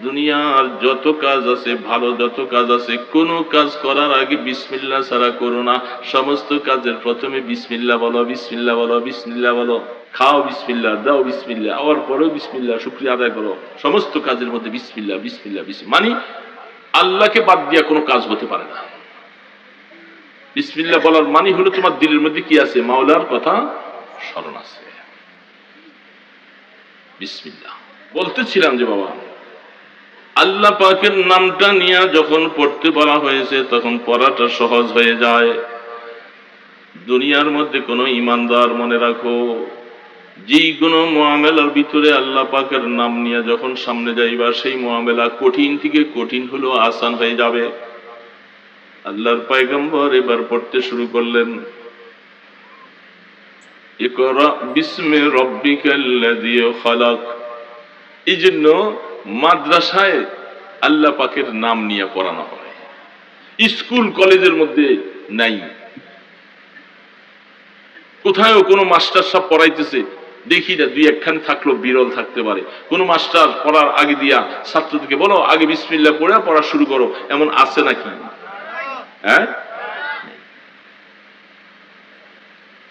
দুনিয়ার যত কাজ আছে, ভালো যত কাজ আছে, কোনো কাজ করার আগে বিসমিল্লাহ ছাড়া করো না। সমস্ত কাজের প্রথমে বিসমিল্লাহ বলো, বিসমিল্লাহ বলো, বিসমিল্লাহ বলো। খাও বিসমিল্লাহ, দাও বিসমিল্লাহ, আবার পরেও বিসমিল্লাহ, শুকরিয়া আদায় করো। সমস্ত কাজের মধ্যে বিসমিল্লাহ, বিসমিল্লাহ, বিসমিল্লাহ। মানে আল্লাহকে বাদ দিয়া কোনো কাজ হতে পারে না। বিসমিল্লাহ বলার মানে হলো তোমার দিলের মধ্যে কি আছে? মাওলার কথা স্মরণ আছে। বিসমিল্লাহ বলতেছিলাম যে বাবা, আল্লাহ পাকের নামটা নিয়ে যখন পড়তে বলা হয়েছে তখন পড়াটা সহজ হয়ে যায়। দুনিয়ার মধ্যে কোনো ইমানদার মনে রাখো, যেই কোনো মুআমেলার ভিতরে আল্লাহ পাকের নাম নিয়ে যখন সামনে যাইবা, সেই মুআমেলা কঠিন থেকে কঠিন হলো আসান হয়ে যাবে। আল্লাহর পয়গম্বর এবার পড়তে শুরু করলেন, ইকরা বিসমি রাব্বিকাল্লাযী খালাক। এই জন্য মাদ্রাসায় আল্লাহ পাকের নাম নিয়ে পড়ানো হয়, স্কুল কলেজের মধ্যে নাই। কোথাও কোনো মাস্টার সাহেব পড়াইতেছে দেখি না, দুই একখান থাকলো, বিরল থাকতে পারে। কোন মাস্টার পড়ার আগে দিয়া ছাত্রদেরকে বলো আগে বিসমিল্লাহ পড়ে পড়া শুরু করো, এমন আছে নাকি? হ্যাঁ,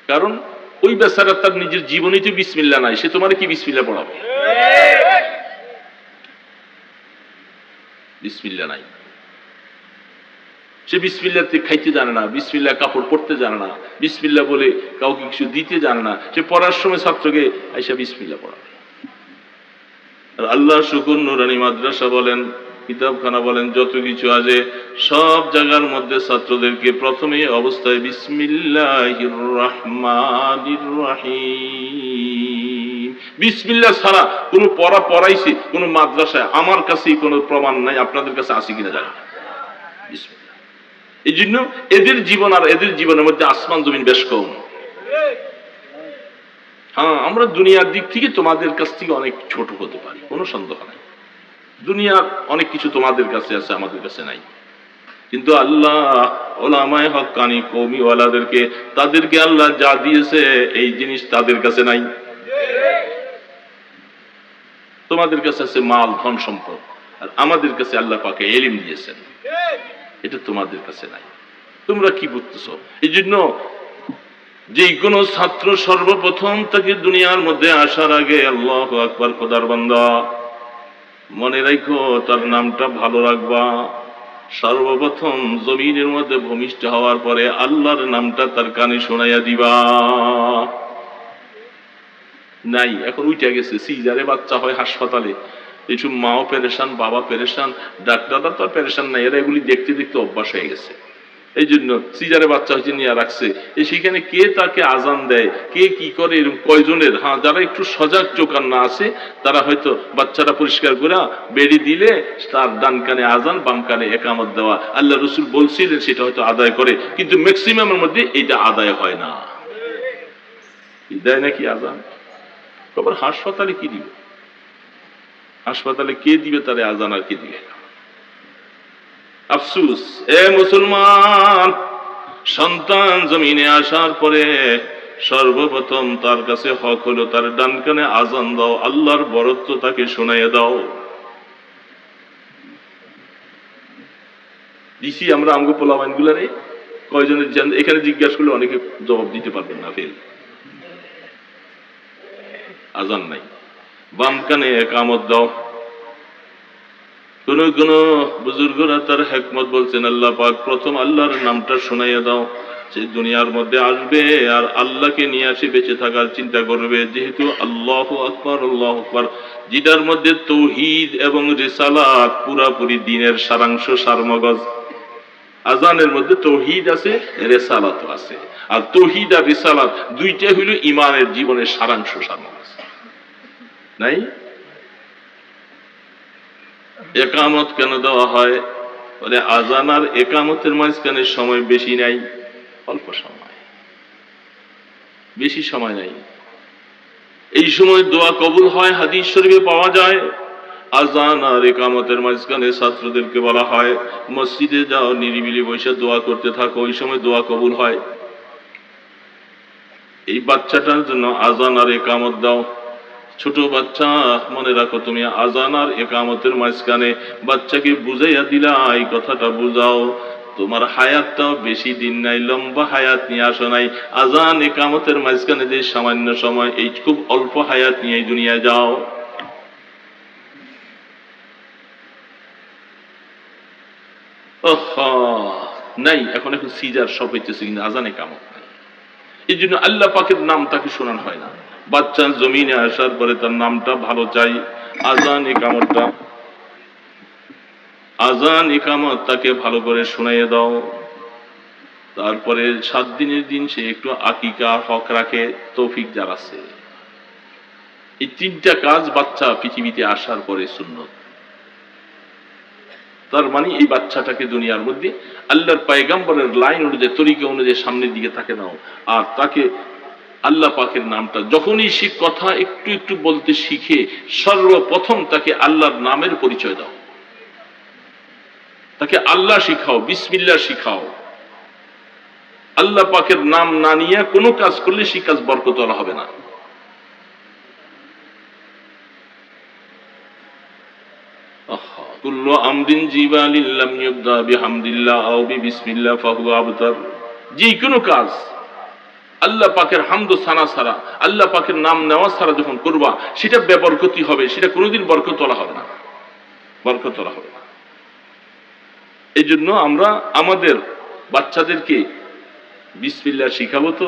কারণ ওই বেচারা তার নিজের জীবনেই তো বিসমিল্লাহ নাই, সে তোমার কি বিসমিল্লাহ পড়াবে? বিসমিল্লাহ নাই, সে বিসমিল্লাহ খাইতে জানে না, বিসমিল্লাহ কাপড় পরতে জানে না, বিসমিল্লাহ বলে কাউকে কিছু দিতে জানে না। সে পড়ার সময় ছাত্রকে আইসা বিসমিল্লাহ পড়াবে। আর আল্লাহ শুকুর নুরানি মাদ্রাসা বলেন, কিতাবখানা বলেন, যত কিছু আছে সব জায়গার মধ্যে ছাত্রদেরকে প্রথমে অবস্থায় বিসমিল্লাহির রহমানির রহিম, বিসমিল্লাহ ছাড়া কোনো পড়া পড়াইছে কোনো মাদ্রাসায় আমার কাছেই কোনো প্রমাণ নাই, আপনাদের কাছে আছে কিনা জানি না। বিসমিল্লাহ, এই জন্য এদের জীবন আর এদের জীবনের মধ্যে আসমান জমিন বেশ কম। হ্যাঁ, আমরা দুনিয়ার দিক থেকে তোমাদের কাছ থেকে অনেক ছোট হতে পারি, কোনো সন্দেহ নাই। দুনিয়ার অনেক কিছু তোমাদের কাছে আছে, আমাদের কাছে নাই। কিন্তু আল্লাহ ওলামায়ে হক্কানি কওমিওয়ালাদেরকে, তাদেরকে আল্লাহ যা দিয়েছে এই জিনিস তাদের কাছে নাই। তোমাদের কাছে আছে মাল, ধন সম্পদ, আর আমাদের কাছে আল্লাহ পাকে ইলম দিয়েছেন, এটা তোমাদের কাছে নাই। তোমরা কি বুঝতেছো? এই জন্য যে কোনো ছাত্র সর্বপ্রথম তাকে দুনিয়ার মধ্যে আসার আগে আল্লাহু আকবার, খোদার বান্দা মনে রাখো, তার নামটা ভালো রাখবা। সর্বপ্রথম জমিনের মধ্যে ভূমিষ্ঠ হওয়ার পরে আল্লাহর নামটা তার কানে শোনাইয়া দিবা। নাই, এখন উইটা গেছে, সিজারে বাচ্চা হয় হাসপাতালে, এইসব মাও পেরেশান, বাবা পেরেশান, ডাক্তাররা তো আর পেরেশান নাই, এরা এগুলি দেখতে দেখতে অভ্যাস হয়ে গেছে। এই জন্য সিজারে বাচ্চা হয়েছে নিয়ে রাখছে, সেখানে কে তাকে আজান দেয়, কে কি করে, এরকম কয়জনের। হ্যাঁ, যারা একটু সজাগ চোখান না আছে তারা হয়তো বাচ্চাটা পরিষ্কার করে বেড়ি দিলে তার ডান কানে আজান, বাম কানে একামত দেওয়া আল্লাহ রসুল বলছিলেন, সেটা হয়তো আদায় করে। কিন্তু ম্যাক্সিমামের মধ্যে এটা আদায় হয় না। দেয় নাকি আজান? আবার হাসপাতালে কি দিবে? হাসপাতালে কে দিবে তারে আজান, আর কে দিবে? আফসুস, এ মুসলমান, সন্তান জমিনে আসার পরে সর্বপ্রথম তার কাছে হক হলো তার ডান কানে আজান দাও, আল্লাহর বরত্ব তাকে শোনাইয়া দাও। দিছি আমরা আমগো পোলাবাইন গুলারে কয়জনের এখানে জিজ্ঞাসা করলে অনেকে জবাব দিতে পারবেন না, ফেল। আজান নাই, বাম কানে একামত দাও। কোন কোন বুজুর্গরা তার হিকমত বলছেন, আল্লাহ পাক প্রথম আল্লাহর নামটা শোনাইয়া দাও। সে দুনিয়ার মধ্যে আসবে আর আল্লাহকে নিয়ে আসে বেঁচে থাকার চিন্তা করবে। যেহেতু আল্লাহু আকবার, আল্লাহু আকবার, যেটার মধ্যে তৌহিদ এবং রিসালাত পুরাপুরি দিনের সারাংশ, সারমগজ। আজানের মধ্যে তৌহিদ আছে, রিসালাত আছে। আর তৌহিদ আর রিসালাত দুইটা হইল ইমানের জীবনের সারাংশ, সারমগজ। নাই? একামত কেন দেওয়া হয়? বলে আজান আর একামতের মাঝখানে সময় বেশি নাই, অল্প সময়, বেশি সময় নাই। এই সময় দোয়া কবুল হয়, হাদিস শরীফে পাওয়া যায়। আজান আর একামতের মাঝখানে ছাত্রদেরকে বলা হয় মসজিদে যাও, নিরিবিলি বসে দোয়া করতে থাকো, ওই সময় দোয়া কবুল হয়। এই বাচ্চাটার জন্য আজান আর একামত দাও। ছোট বাচ্চা, মনে রাখো তুমি আজান আর একামতের মাঝখানে বাচ্চাকে বুঝাইয়া দিলা এই কথাটা বুঝাও, তোমার হায়াতটাও বেশি দিন নাই, লম্বা হায়াত নিয়ে আসো নাই। আজান একামতের মাঝখানে যে সামান্য সময়, এই খুব অল্প হায়াত নিয়ে এই দুনিয়ায় যাও। নাই, এখন সিজার সব হইতেছে, কিন্তু আজান একামত নাই। এই জন্য আল্লাহ পাকের নাম তাকে শোনানো হয় না। বাচ্চা জমিনে আসার পরে তার নামটা ভালো চাই, আজান একামত তাকে ভালো করে শোনাইয়ে দাও। তারপরে 7 দিনের দিন সে একটু আকিকা হক রাখে, তৌফিক যার আছে। এই 3টা কাজ বাচ্চা পৃথিবীতে আসার পরে সুন্নত। তার মানে এই বাচ্চাটাকে দুনিয়ার মধ্যে আল্লাহর পয়গম্বরের লাইন অনুযায়ী, তরিকা অনুযায়ী সামনের দিকে তাকে নাও। আর তাকে আল্লাহ পাকের নামটা যখনই সে কথা একটু একটু বলতে শিখে, সর্বপ্রথম তাকে আল্লাহর নামের পরিচয় দাও। তাকে আল্লাহ শিখাও, বিসমিল্লাহ শিখাও। আল্লাহ পাকের নাম না নিয়ে কোনো কাজ করলে সে কাজ বরকতওয়ালা হবে না। কুল্লু আমরিন জিবালিন লাম ইউবদা বিহামদিল্লাহ আও বিসমিল্লাহ ফাহুয়া আবতার। যে কোনো কাজ আল্লাহ পাকের হামদ সানা ছাড়া, আল্লাহ পাকের নাম নেওয়া ছাড়া যখন করবা, সেটা বেবরকতি হবে, সেটা কোনোদিন বরকতওয়ালা হবে না, বরকতওয়ালা হবে না। এই জন্য আমরা আমাদের বাচ্চাদেরকে বিসমিল্লাহ শিখাবো, তো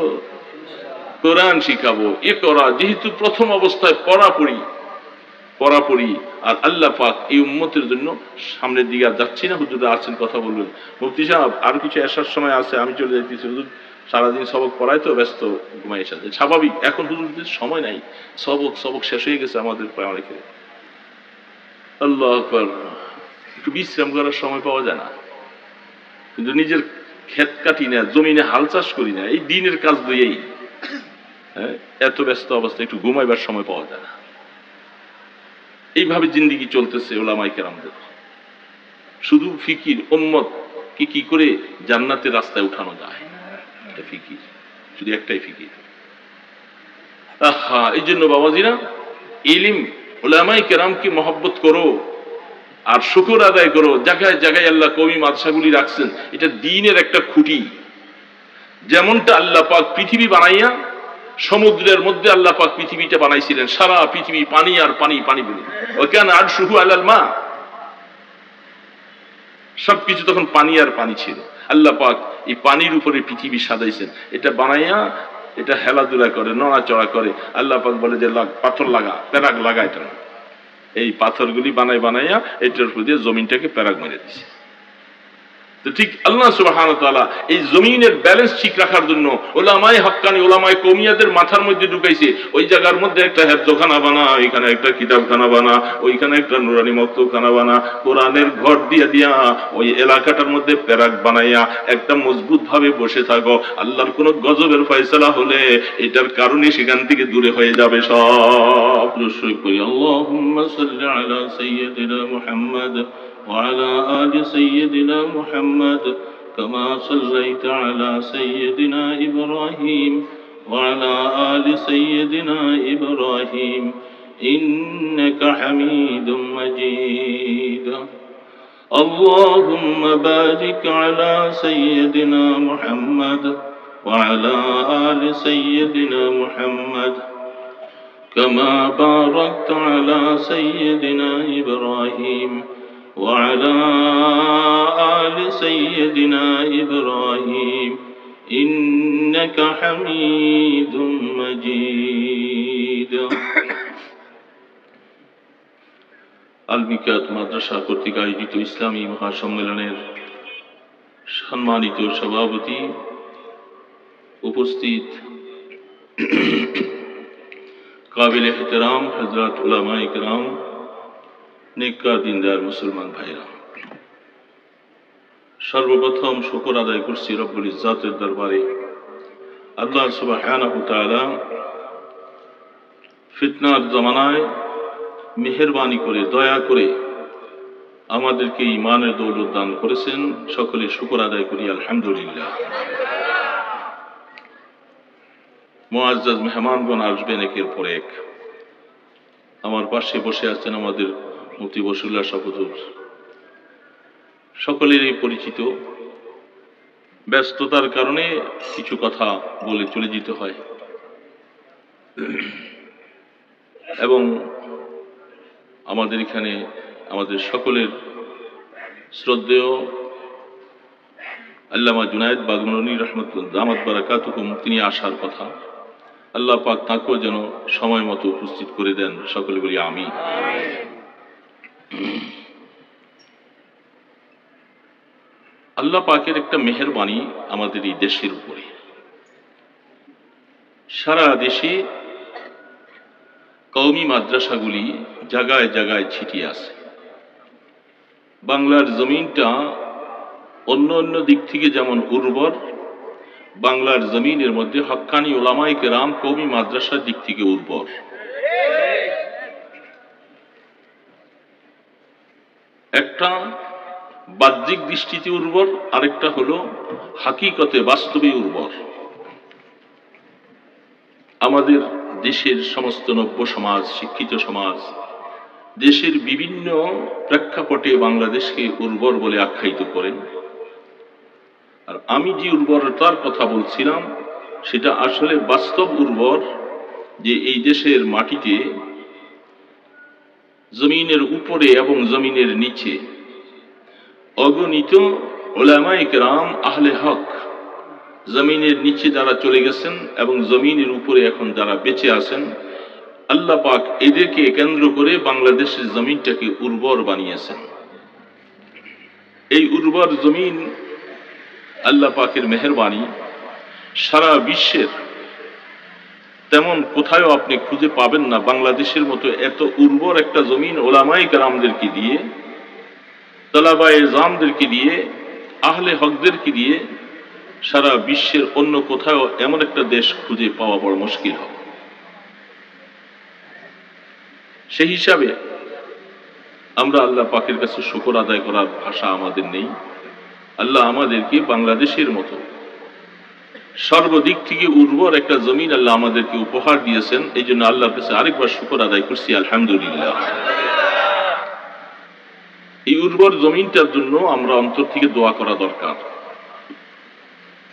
কোরআন শিখাবো। ইকরা, যেহেতু প্রথম অবস্থায় পড়াপড়ি, আর আল্লাহ পাক এই উম্মতের জন্য সামনের দিকে যাচ্ছি না। হুজুরা আছেন, কথা বলবেন। মুফতি সাহেব আর কিছু আসার সময় আছে, আমি চলে যাইতেছি। হুজুর সারাদিন সবক পড়ায় তো ব্যস্ত, ঘুমাই এসেছে, স্বাভাবিক। এখন হুজুরদের সময় নাই, সবক শেষ হয়ে গেছে আমাদের প্রায় অনেকে। আল্লাহ আকবার, একটু বিশ্রাম করার সময় পাওয়া যায় না। কিন্তু নিজের ক্ষেত কাটি না, জমিনে হাল চাষ করি না, এই দিনের কাজ দিয়েই এত ব্যস্ত অবস্থায় একটু ঘুমাইবার সময় পাওয়া যায় না। এইভাবে জিন্দিগি চলতেছে ওলামায়ে কেরামদের। শুধু ফিকির, উম্মত কি করে জান্নাতের রাস্তায় উঠানো যায়, এটা ফিকির, শুধু একটাই ফিকির। এই জন্য বাবাজিরা, ইলম, ওলামায়ে কেরামকে মহব্বত করো আর শুকর আদায় করো। জায়গায় জায়গায় আল্লাহ কওমি মাদ্রাসাগুলি রাখছেন, এটা দ্বীনের একটা খুঁটি। যেমনটা আল্লাহ পাক পৃথিবী বানাইয়া, সমুদ্রের মধ্যে আল্লাহ পাক পৃথিবীটা বানাইছিলেন, সারা পৃথিবী পানি আর পানি, পানি বলে, ওখানে আরশুহু আলাল মা, সবকিছু তখন পানি আর পানি ছিল। আল্লাহ পাক এই পানির উপরে পৃথিবী সাজাইছেন, এটা বানাইয়া, এটা হেলাধুলা করে, নড়াচড়া করে। আল্লাহ পাক বলে যে পাথর লাগা, প্যারাগ লাগা, এটা এই পাথরগুলি বানাইয়া এটার উপর দিয়ে জমিনটাকে প্যারাগ মেরে দিছে। তো ঠিক আল্লাহ সুবহানাহু ওয়া তাআলা এই জমিনের ব্যালেন্স ঠিক রাখার জন্য উলামায়ে হক্কানি, উলামায়ে কওমিয়াদের মাথার মধ্যে ঢুকাইছে, ওই জায়গার মধ্যে একটা হেফজখানা বানা, ওইখানে একটা কিতাবখানা বানা, ওইখানে একটা নুরানি মক্তবখানা বানা, কোরআনের ঘর দিয়া ওই এলাকাটার মধ্যে প্যারাক বানাইয়া একটা মজবুত ভাবে বসে থাকো। আল্লাহর কোন গজবের ফয়সালা হলে এটার কারণে সেখান থেকে দূরে হয়ে যাবে সব। আল্লাহুম্মা সাল্লি আলা সাইয়্যিদিনা মুহাম্মদ وعلى آل سيدنا محمد كما صليت على سيدنا إبراهيم وعلى آل سيدنا إبراهيم إنك حميد مجيد اللهم بارك على سيدنا محمد وعلى آل سيدنا محمد كما باركت على سيدنا إبراهيم وعلى آل سيدنا إبراهيم إنك حميد مجيد আল-মিকাত মাদ্রাসা কর্তৃক আয়োজিত ইসলামী মহাসম্মেলনের সম্মানিত সভাপতি, উপস্থিত কাবিল এহতেরাম হযরত উলামায়ে কেরাম, নেককার দিনদার মুসলমান ভাইরা, সর্বপ্রথম শুকর আদায় করছি রব্বুল ইজ্জাতের দরবারে। আল্লাহ সুবহানাহু ওয়া তাআলা ফিতনার জামানায় মেহেরবানি করে, দয়া করে আমাদেরকে ঈমানের দৌলত দান করেছেন। সকলে শুকর আদায় করি আলহামদুলিল্লাহ। মুআজ্জাজ মেহমানগণ আসবেন একের পর এক। আমার পাশে বসে আছেন আমাদের মুফতি বশিরুল্লাহ সাহেব হুজুর, সকলেরই পরিচিত। ব্যস্ততার কারণে কিছু কথা বলে চলে যেতে হয়, এবং আমাদের এখানে আমাদের সকলের শ্রদ্ধেয় আল্লামা জুনায়েদ বাগমানি রহমতুল্লাহ দামাত বারাকাতুহুম, তিনি আসার কথা। আল্লাহ পাক তাকেও যেন সময় মতো উপস্থিত করে দেন, সকলে বলি আমিন। আল্লাহ পাকের একটা মেহেরবানি আমাদের এই দেশের উপরে। সারা দেশে কওমি মাদ্রাসাগুলি জায়গায় জায়গায় ছিটিয়ে আছে। বাংলার জমিনটা অন্য অন্য দিক থেকে যেমন উর্বর, বাংলার জমিনের মধ্যে হক্কানি ওলামায়ে কেরাম কওমি মাদ্রাসার দিক থেকে উর্বর। একটা বাহ্যিক দৃষ্টিতে উর্বর, আরেকটা হলো হাকিকতে বাস্তবে উর্বর। আমাদের দেশের সমস্ত নব্য সমাজ, শিক্ষিত সমাজ, দেশের বিভিন্ন প্রেক্ষাপটে বাংলাদেশকে উর্বর বলে আখ্যায়িত করেন। আর আমি যে উর্বরতার কথা বলছিলাম সেটা আসলে বাস্তব উর্বর, যে এই দেশের মাটিতে জমিনের উপরে এবং জমিনের নিচে অগণিত উলামায়ে কেরাম আহলে হক জমিনের নিচে যারা চলে গেছেন এবং জমিনের উপরে এখন যারা বেঁচে আছেন, আল্লাহ পাক এদেরকে কেন্দ্র করে বাংলাদেশের জমিনটাকে উর্বর বানিয়েছেন। এই উর্বর জমিন আল্লাহ পাকের মেহেরবানি। সারা বিশ্বের তেমন কোথাও আপনি খুঁজে পাবেন না বাংলাদেশের মতো এত উর্বর একটা জমিন ওলামায়ে কেরামদেরকে দিয়ে, তালাবায়ে জামদেরকে দিয়ে, আহলে হকদেরকে দিয়ে সারা বিশ্বের অন্য কোথাও এমন একটা দেশ খুঁজে পাওয়া বড় মুশকিল হবে। সেই হিসাবে আমরা আল্লাহ পাকের কাছে শুকর আদায় করার ভাষা আমাদের নেই। আল্লাহ আমাদেরকে বাংলাদেশের মতো সর্বদিক থেকে উর্বর একটা জমিন আল্লাহ আমাদেরকে উপহার দিয়েছেন। এই জন্য আল্লাহর কাছে আরেকবার শুকর আদায় করছি, আলহামদুলিল্লাহ। এই উর্বর জমিনটার জন্য আমরা অন্তর থেকে দোয়া করা দরকার।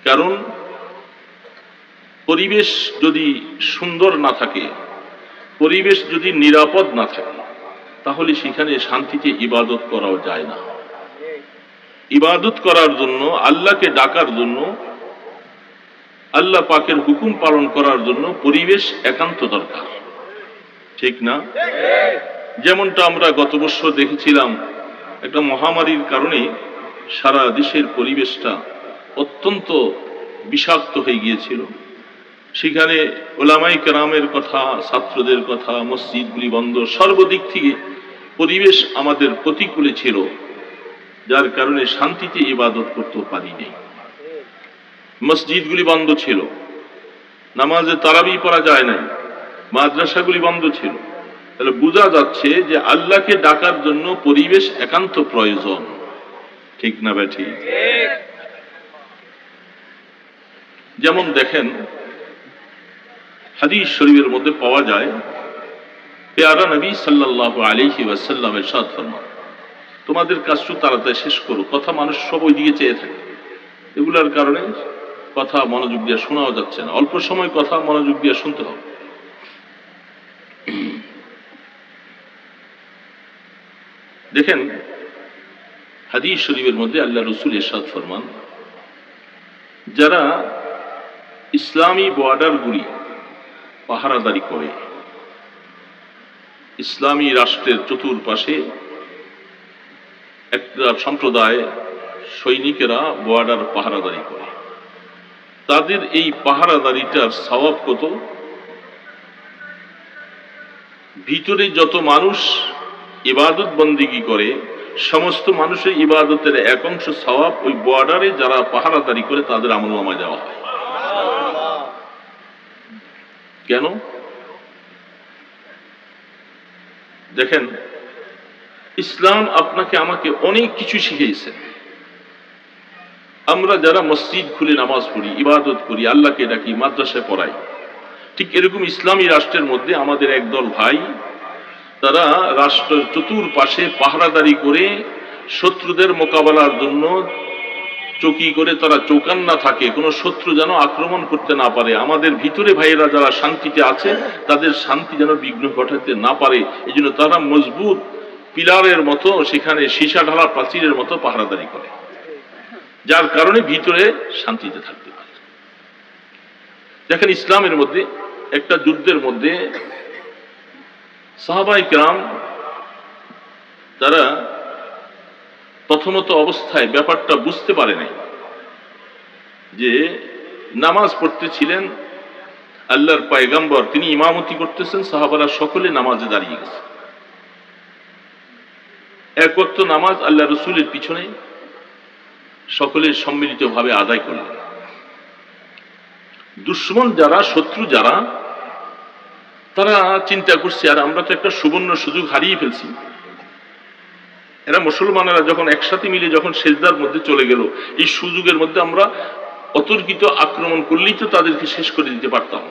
কারণ পরিবেশ যদি সুন্দর না থাকে, পরিবেশ যদি নিরাপদ না থাকে, তাহলে সেখানে শান্তিতে ইবাদত করাও যায় না। ইবাদত করার জন্য, আল্লাহকে ডাকার জন্য, আল্লাহ পাকের হুকুম পালন করার জন্য পরিবেশ একান্ত দরকার, ঠিক না? যেমনটা আমরা গত বছর দেখেছিলাম, একটা মহামারীর কারণে সারা দেশের পরিবেশটা অত্যন্ত বিষাক্ত হয়ে গিয়েছিল। সেখানে ওলামায়ে কেরামের কথা, ছাত্রদের কথা, মসজিদগুলি বন্ধ, সর্বদিক থেকে পরিবেশ আমাদের প্রতিকূলে ছিল, যার কারণে শান্তিতে ইবাদত করতে পারিনি। মসজিদগুলি বন্ধ ছিল, নামাজে তারাবি পড়া যায় নাই, মাদ্রাসাগুলি বন্ধ ছিল। তাহলে বোঝা যাচ্ছে যে আল্লাহকে ডাকার জন্য পরিবেশ একান্ত প্রয়োজন, ঠিক না বেঠি? যেমন দেখেন, হাদিস শরীফের মধ্যে পাওয়া যায়, পেয়ারা নবী সাল্লাল্লাহু আলাইহি ওয়াসাল্লাম ইরশাদ ফরমান, তোমাদের কাজটা তাড়াতাড়ি শেষ করো। কথা মানুষ সব ওই দিকে চেয়ে থাকে, এগুলার কারণে কথা মনোযোগ দিয়ে শোনাও যাচ্ছে না। অল্প সময় কথা মনোযোগ দিয়ে শুনতে হবে। দেখেন, হাদিস শরীফের মধ্যে আল্লাহ রাসূল ইরশাদ ফরমান, যারা ইসলামী বর্ডারগুলি পাহারাদারি করে, ইসলামী রাষ্ট্রের চতুর্পাশে একটা সম্প্রদায় সৈনিকেরা বর্ডার পাহারাদারি করে, তাদের এই পাহারাদারিটার সওয়াব কত? ভিতরে যত মানুষ ইবাদত বন্দেগী করে, সমস্ত মানুষের ইবাদতের এক অংশ সওয়াব ওই বর্ডারে যারা পাহারাদারি করে তাদের আমলনামায় দেওয়া হয়। কেন? দেখেন, ইসলাম আপনাকে আমাকে অনেক কিছু শিখিয়েছে। আমরা যারা মসজিদ খুলে নামাজ পড়ি, ইবাদত করি, আল্লাহকে ডাকি, মাদ্রাসায় পড়াই, ঠিক এরকম ইসলামী রাষ্ট্রের মধ্যে আমাদের একদল ভাই তারা রাষ্ট্রের চতুর্পাশে পাহারাদারি করে শত্রুদের মোকাবেলার জন্য চৌকি করে তারা চৌকান্না থাকে, কোনো শত্রু যেন আক্রমণ করতে না পারে, আমাদের ভিতরে ভাইয়েরা যারা শান্তিতে আছে তাদের শান্তি যেন বিঘ্ন ঘটাতে না পারে, এই জন্য তারা মজবুত পিলারের মতো সেখানে সীসা ঢালা প্রাচীরের মতো পাহারাদারি করে, যার কারণে ভিতরে শান্তিতে থাকতে পারে। দেখেন ইসলামের মধ্যে একটা যুদ্ধের মধ্যে সাহাবায়ে কেরাম তারা প্রথমত অবস্থায় ব্যাপারটা বুঝতে পারে নাই যে নামাজ পড়তেছিলেন আল্লাহর পয়গম্বর, তিনি ইমামতি করতেছেন, সাহাবারা সকলে নামাজে দাঁড়িয়ে গেছে। এক ওয়াক্ত নামাজ আল্লাহ রসুলের পিছনে সকলে সম্মিলিতভাবে আদায় করলেন। দুশ্মন যারা, শত্রু যারা, তারা চিন্তা করছে আর আমরা তো একটা সুবর্ণ সুযোগ হারিয়ে ফেলছি। এরা মুসলমানেরা যখন একসাথে মিলে যখন সেজদার মধ্যে চলে গেল, এই সুযোগের মধ্যে আমরা অতর্কিত আক্রমণ করলেই তো তাদেরকে শেষ করে দিতে পারতাম।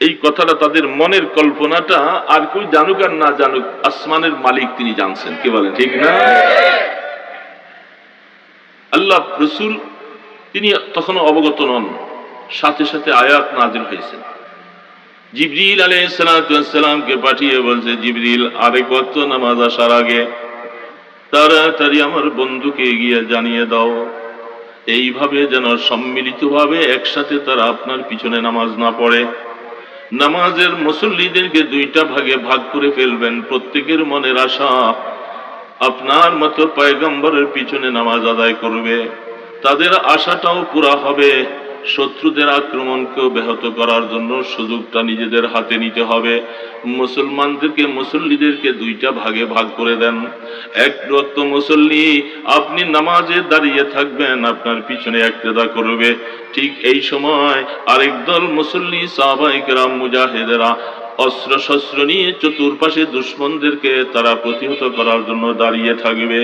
এই কথাটা তাদের মনের কল্পনাটা আর কেউ জানুক আর না জানুক, আসমানের মালিক তিনি জানছেন, কে বলেন ঠিক না? আল্লাহ রসুল তিনি তখনও অবগত নন, সাথে সাথে আয়াত নাজিল হয়েছে। জিবরিল আলাইহিসসালামকে পাঠিয়ে বলছে, জিবরিল আরেক ওয়াক্ত নামাজ আসার আগে তাড়াতাড়ি আমার বন্ধুকে গিয়ে জানিয়ে দাও, এইভাবে যেন সম্মিলিতভাবে একসাথে তারা আপনার পিছনে নামাজ না পড়ে। নামাজের মুসল্লিদেরকে দুইটা ভাগে ভাগ করে ফেলবেন, প্রত্যেকের মনের আশা আপনার মতো পয়গম্বরের পিছনে নামাজ আদায় করবে, তাদের আশাটাও পুরা হবে। শত্রুদের আক্রমণকেও ব্যাহত করার জন্য সুযোগটা নিজেদের হাতে নিতে হবে। মুসলমানদেরকে, মুসল্লিদেরকে দুইটা ভাগে ভাগ করে দেন। এক রক্ত মুসল্লি আপনি নামাজে দাঁড়িয়ে থাকবেন, আপনার পিছনে ইক্তেদা করবে। ঠিক এই সময় আরেক দল মুসল্লি সাহাবায়ে কেরাম মুজাহিদেরা অস্ত্র শস্ত্র নিয়ে চতুর্পাশে দুশমনদেরকে তারা প্রতিহত করার জন্য দাঁড়িয়ে থাকবে।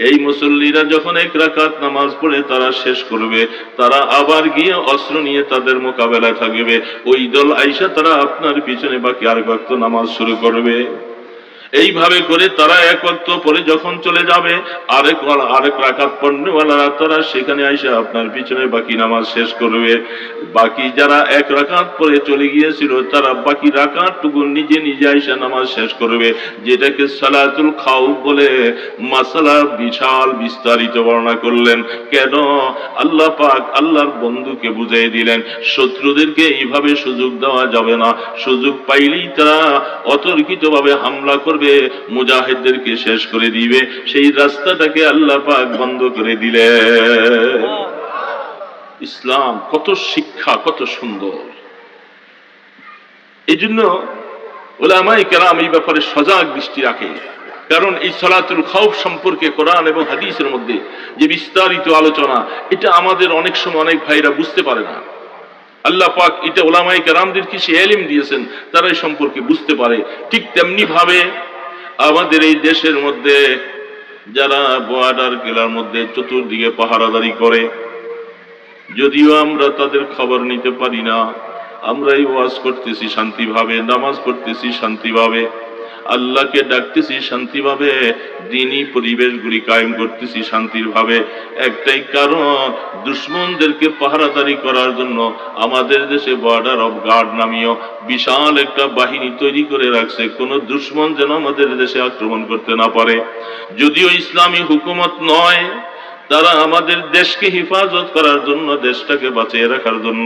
এই মুসল্লিরা যখন এক রাকাত নামাজ পড়ে তারা শেষ করবে, তারা আবার গিয়ে অস্ত্র নিয়ে তাদের মোকাবেলায় থাকবে। ওই দল আইসা তারা আপনার পিছনে বাকি আরেক ওয়াক্ত নামাজ শুরু করবে। এইভাবে করে তারা এক ওয়াক্ত পরে যখন চলে যাবে, আরেক রাকাত পড়নেওয়ালারা তারা সেখানে আইসা আপনার পিছনে বাকি নামাজ শেষ করবে। বাকি যারা এক রাকাত পরে চলে গিয়েছিল তারা বাকি রাকাতটুকু নিজে নিজে আইসা নামাজ শেষ করবে, যেটাকে সালাতুল খাউফ বলে। মাসালা বিশাল বিস্তারিত বর্ণনা করলেন। কেন? আল্লাহ পাক আল্লাহর বন্ধুকে বুঝিয়ে দিলেন শত্রুদেরকে এইভাবে সুযোগ দেওয়া যাবে না, সুযোগ পাইলেই তারা অতর্কিতভাবে হামলা করবে, মুজাহিদদেরকে শেষ করে দিবে। সেই রাস্তাটাকে আল্লাহ পাক বন্ধ করে দিলেন। ইসলাম কত শিক্ষা, কত সুন্দর! এই জন্য উলামায়ে কেরাম এই ব্যাপারে সজাগ দৃষ্টি রাখে। কারণ এই সালাতুল খাউফ সম্পর্কে কোরআন এবং হাদিসের মধ্যে যে বিস্তারিত আলোচনা, এটা আমাদের অনেক সময় অনেক ভাইরা বুঝতে পারে না। আল্লাহ পাক এটা উলামায়ে কেরামদেরকে সে ইলম দিয়েছেন, তারা এই সম্পর্কে বুঝতে পারে। ঠিক তেমনি ভাবে আমাদের এই দেশের মধ্যে যারা বর্ডার কেলার মধ্যে চতুর্দিকে পাহারাদারি করে, যদিও আমরা তাদের খবর নিতে পারি না, আমরা এই ওয়াজ করতেছি শান্তিভাবে, নামাজ পড়তেছি শান্তিভাবে, আল্লাহকে ডাকতেছি শান্তিভাবে, দ্বীনি পরিবেশগুলি কায়েম করতেছি শান্তির ভাবে। একটাই কারণ, দুশমনদেরকে পাহারাদারি করার জন্য আমাদের দেশে বর্ডার অফ গার্ড নামীয় বিশাল একটা বাহিনী তৈরি করে রাখছে, কোন দুশমন যেন আমাদের দেশে আক্রমণ করতে না পারে। যদিও ইসলামী হুকুমত নয়, তারা আমাদের দেশকে হেফাজত করার জন্য, দেশটাকে বাঁচিয়ে রাখার জন্য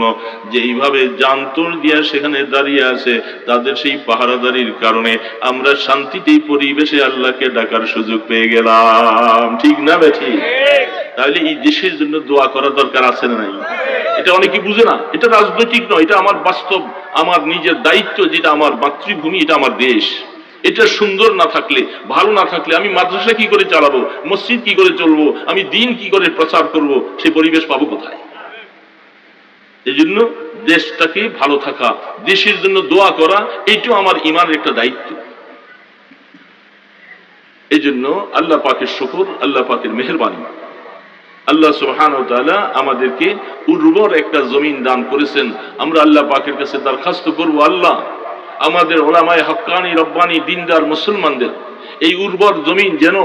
যেইভাবে জানতুর দিয়া সেখানে দাঁড়িয়ে আছে, তাদের সেই পাহারাদারির কারণে আমরা শান্তিতেই পরিবেশে আল্লাহকে ডাকার সুযোগ পেয়ে গেলাম। ঠিক না বেঠি? তাহলে এই দেশের জন্য দোয়া করা দরকার আছে না নাই? এটা অনেকে বুঝে না। এটা রাজনৈতিক নয়, এটা আমার বাস্তব, আমার নিজের দায়িত্ব, যেটা আমার মাতৃভূমি, এটা আমার দেশ। এটা সুন্দর না থাকলে, ভালো না থাকলে আমি মাদ্রাসা কি করে চালাবো, মসজিদ কি করে চলবো, আমি দিন কি করে প্রচার করব, সেই পরিবেশ পাবো কোথায়? এই জন্য দেশটাকে ভালো থাকা, দেশের জন্য দোয়া করা, এইটাও আমার ইমানের একটা দায়িত্ব। এই জন্য আল্লাহ পাকের শুকর, আল্লাহ পাকের মেহেরবানি, আল্লাহ সুবহানাহু ওয়া তাআলা আমাদেরকে উর্বর একটা জমিন দান করেছেন। আমরা আল্লাহ পাকের কাছে দরখাস্ত করব, আল্লাহ আমাদের ওলামায়ে হক্কানি রব্বানি দিনদার মুসলমানদের এই উর্বর জমিন যেন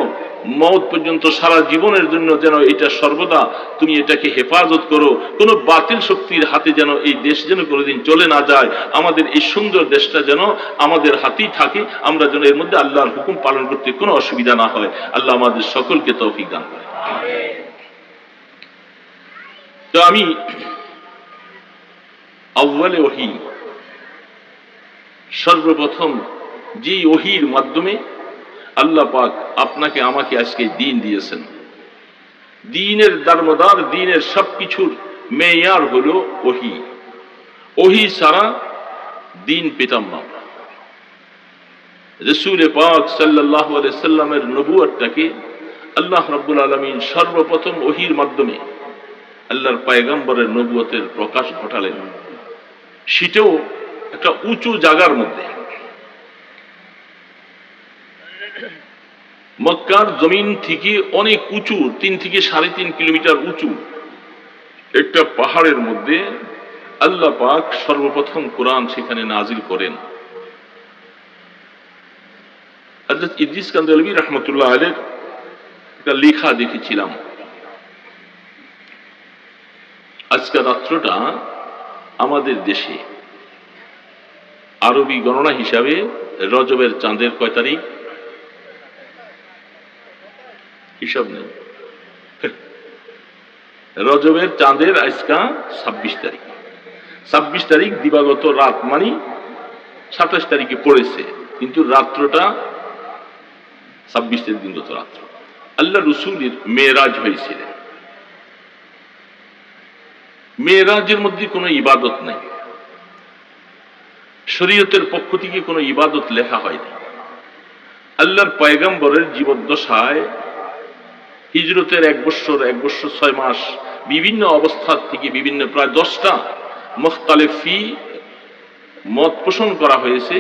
মওত পর্যন্ত সারা জীবনের জন্য যেন এটা সর্বদা তুমি এটাকে হেফাজত করো, কোনো বাতিল শক্তির হাতে যেন এই দেশ যেন কোনোদিন চলে না যায়, আমাদের এই সুন্দর দেশটা যেন আমাদের হাতেই থাকে, আমরা যেন এর মধ্যে আল্লাহর হুকুম পালন করতে কোনো অসুবিধা না হয়। আল্লাহ আমাদের সকলকে তৌফিক দান করে। তো আমি আউয়ালে ওহী, সর্বপ্রথম যে ওহীর মাধ্যমে আল্লাহ পাক আপনাকে আমাকে আজকে দিন দিয়েছেন, দিনের দারমদার, দিনের সবকিছুর মেয়ার হলো ওহী। ওহী ছাড়া দিন পেতাম না। রাসূল পাক সাল্লাল্লাহু আলাইহি সাল্লামের নবুয়তটাকে আল্লাহ রাব্বুল আলামিন সর্বপ্রথম ওহীর মাধ্যমে আল্লাহর পয়গম্বরের নবুয়তের প্রকাশ ঘটালেন, সেটাও একটা উঁচু জায়গার মধ্যে। মক্কার জমিন থেকে অনেক উঁচু, 3 থেকে 3.5 কিলোমিটার উঁচু একটা পাহাড়ের মধ্যে আল্লাহ পাক সর্বপ্রথম কোরআন সেখানে নাজিল করেন। হযরত ইদ্রিস কান্দালভী রাহমাতুল্লাহ আলাইহি একটা লেখা দেখেছিলাম। আজকে রাত্রটা আমাদের দেশে আরবি গণনা হিসাবে রজবের চাঁদের কয় তারিখ হিসাব নেই, রজবের চাঁদের আজকা 26 তারিখ। 26 তারিখ দিবাগত রাত, মানে 27 তারিখে পড়েছে, কিন্তু রাত্রটা 26 দিনগত রাত্র আল্লাহ রসুলের মেরাজ হয়েছিল। মেরাজের মধ্যে কোনো ইবাদত নাই, শরীয়তের পক্ষ থেকে কোনো ইবাদত লেখা হয়নি। আল্লাহর পয়গম্বরের জীবদ্দশায় হিজরতের 1 বছর 6 মাস বিভিন্ন অবস্থা থেকে বিভিন্ন প্রায় 10টা মুখতালিফি মত পোষণ করা হয়েছে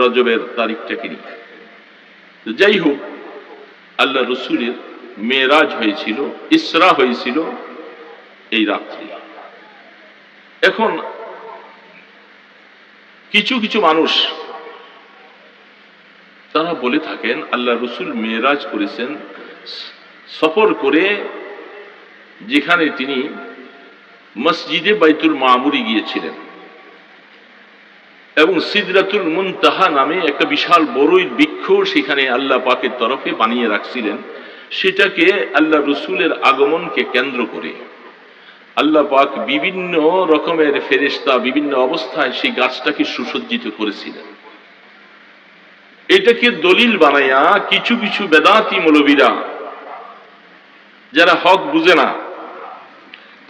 রজবের তারিখটাকে নিয়ে। যাই হোক, আল্লাহ রসুলের মেরাজ হয়েছিল, ইসরা হয়েছিল এই রাত্রি। এখন কিছু কিছু মানুষ তারা বলে থাকেন আল্লাহ রসুল মেরাজ করেছেন সফর করে, যেখানে তিনি মসজিদে বাইতুল মামুরে গিয়েছিলেন এবং সিদরাতুল মুনতাহা নামে একটা বিশাল বড়ই বৃক্ষ সেখানে আল্লাহ পাকের তরফে বানিয়ে রাখছিলেন। সেটাকে আল্লাহ রসুলের আগমনকে কেন্দ্র করে আল্লাহ পাক বিভিন্ন রকমের ফেরেশতা বিভিন্ন অবস্থায় সেই গাছটাকে সুসজ্জিত করেছিলেন। এটাকে দলিল বানাইয়া কিছু কিছু বেদাতি মৌলবীরা, যারা হক বুঝে না,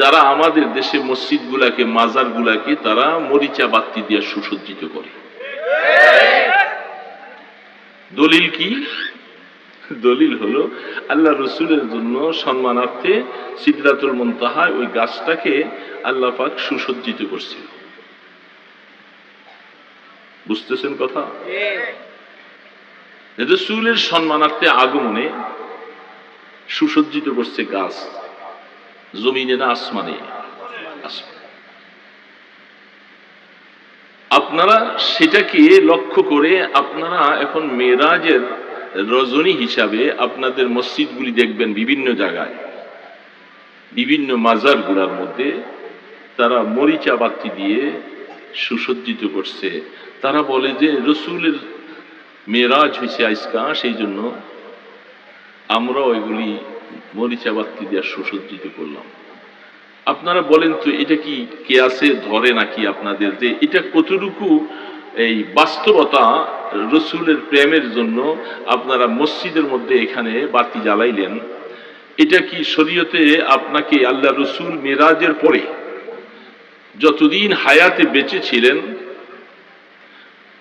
তারা আমাদের দেশে মসজিদ গুলাকে, মাজার গুলাকে তারা মরিচা বাতি দিয়ে সুসজ্জিত করে। দলিল কি? দলিল হলো আল্লাহ রসুলের জন্য সম্মানার্থে সিদরাতুল মুনতাহায় ওই গাছটাকে আল্লাহ পাক সুসজ্জিত করছিল। বুঝতেছেন কথা? রসুলের সম্মানার্থে আগমনে সুসজ্জিত করছে গাছ, জমিনে না আসমানে? আপনারা সেটাকে লক্ষ্য করে আপনারা এখন মেরাজের রজনী হিসাবে আপনাদের মসজিদগুলি দেখবেন বিভিন্ন জায়গায়, বিভিন্ন মাজার গুলার মধ্যে তারা মরিচা বাতি দিয়ে সুসজ্জিত করছে। তারা বলে যে রসুলের মেরাজ হয়েছে আজকা, সেই জন্য আমরা ওইগুলি মরিচা বাতি দিয়ে সুসজ্জিত করলাম। আপনারা বলেন তো এটা কি কিয়াসে ধরে নাকি আপনাদের, যে এটা কতটুকু এই বাস্তবতা? রসুলের প্রেমের জন্য আপনারা মসজিদের মধ্যে এখানে বাতি জ্বালাইলেন, এটা কি শরীয়তে আপনাকে আল্লাহ রসুল মেরাজের পরে যতদিন হায়াতে বেঁচে ছিলেন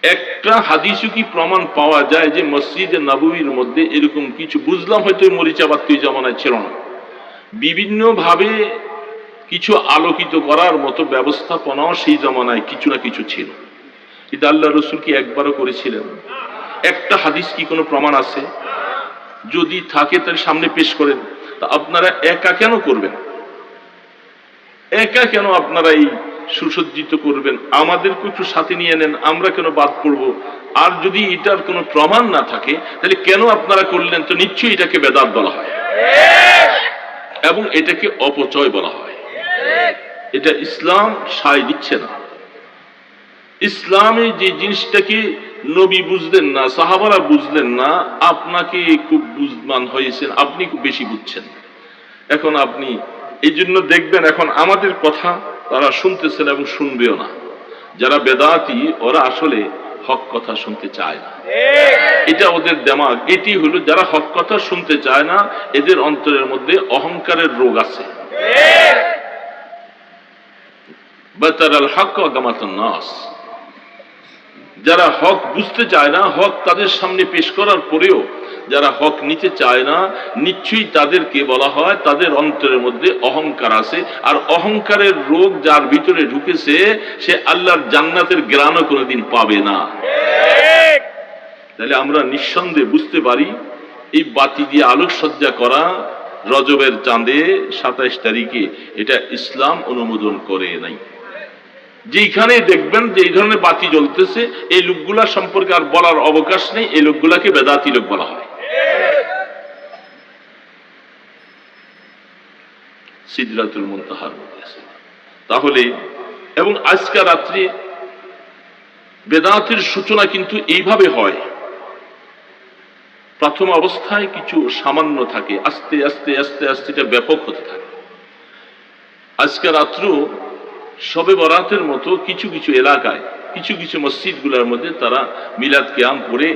একটা হাদিসও কি প্রমাণ পাওয়া যায় যে মসজিদে নববীর মধ্যে এরকম কিছু? বুঝলাম হয়তো মরিচা বাতি ওই জামানায় ছিল না, বিভিন্ন ভাবে কিছু আলোকিত করার মতো ব্যবস্থাপনাও সেই জামানায় কিছু না কিছু ছিল, কিন্তু আল্লাহ রসুল কি একবারও করেছিলেন? একটা হাদিস কি কোনো প্রমাণ আছে? যদি থাকে তার সামনে পেশ করেন। তা আপনারা একা কেন করবেন? একা কেন আপনারা এই সুসজ্জিত করবেন, আমাদেরকে একটু সাথে নিয়ে নেন, আমরা কেন বাদ পড়ব? আর যদি এটার কোনো প্রমাণ না থাকে তাহলে কেন আপনারা করলেন? তো নিশ্চয়ই এটাকে বেদাত বলা হয় এবং এটাকে অপচয় বলা হয়। এটা ইসলাম সায় দিচ্ছে না। ইসলামে যে জিনিসটাকে নবী বুঝলেন না, সাহাবারা বুঝলেন না, আপনাকে খুব বুঝমান হয়েছেন, আপনি খুব বেশি বুঝছেন। এখন আপনি এই জন্য দেখবেন এখন আমাদের কথা তারা শুনতেছেন এবং শুনবেও না। যারা বেদাতি ওরা আসলে হক কথা শুনতে চায় না, এটা ওদের দেমাগ। এটি হলো যারা হক কথা শুনতে চায় না, এদের অন্তরের মধ্যে অহংকারের রোগ আছে। বাতারাল হক ওয়া গামাতান নাস, যারা হক বুঝতে চায় না, হক তাদের সামনে পেশ করার পরেও যারা হক নিতে চায় না, নিশ্চয়ই তাদেরকে বলা হয় তাদের অন্তরের মধ্যে অহংকার আছে। আর অহংকারের রোগ যার ভিতরে ঢুকেছে সে আল্লাহর জান্নাতের গ্রাণও কোনোদিন পাবে না। তাহলে আমরা নিঃসন্দেহে বুঝতে পারি এই বাতি দিয়ে আলোকসজ্জা করা রজবের চাঁদে 27 তারিখে এটা ইসলাম অনুমোদন করে নাই। যেখানে দেখবেন যে এই ধরনের বাতি জ্বলতেছে, এই লোকগুলা সম্পর্কে আর বলার অবকাশ নেই, এই লোকগুলাকে বেদাতি লোক বলা হয়। সিদরাতুল মুনতাহার মধ্যে আছে। তাহলে এবং আজকে রাত্রে বেদাতের সূচনা কিন্তু এইভাবে হয়। প্রথম অবস্থায় কিছু সামান্য থাকে, আস্তে আস্তে আস্তে আস্তে এটা ব্যাপক হতে থাকে। আজকে রাত্র শবে বরাতের মতো কিছু কিছু এলাকায়, কিছু কিছু মসজিদগুলোর মধ্যে তারা মিলাদ কিয়াম করে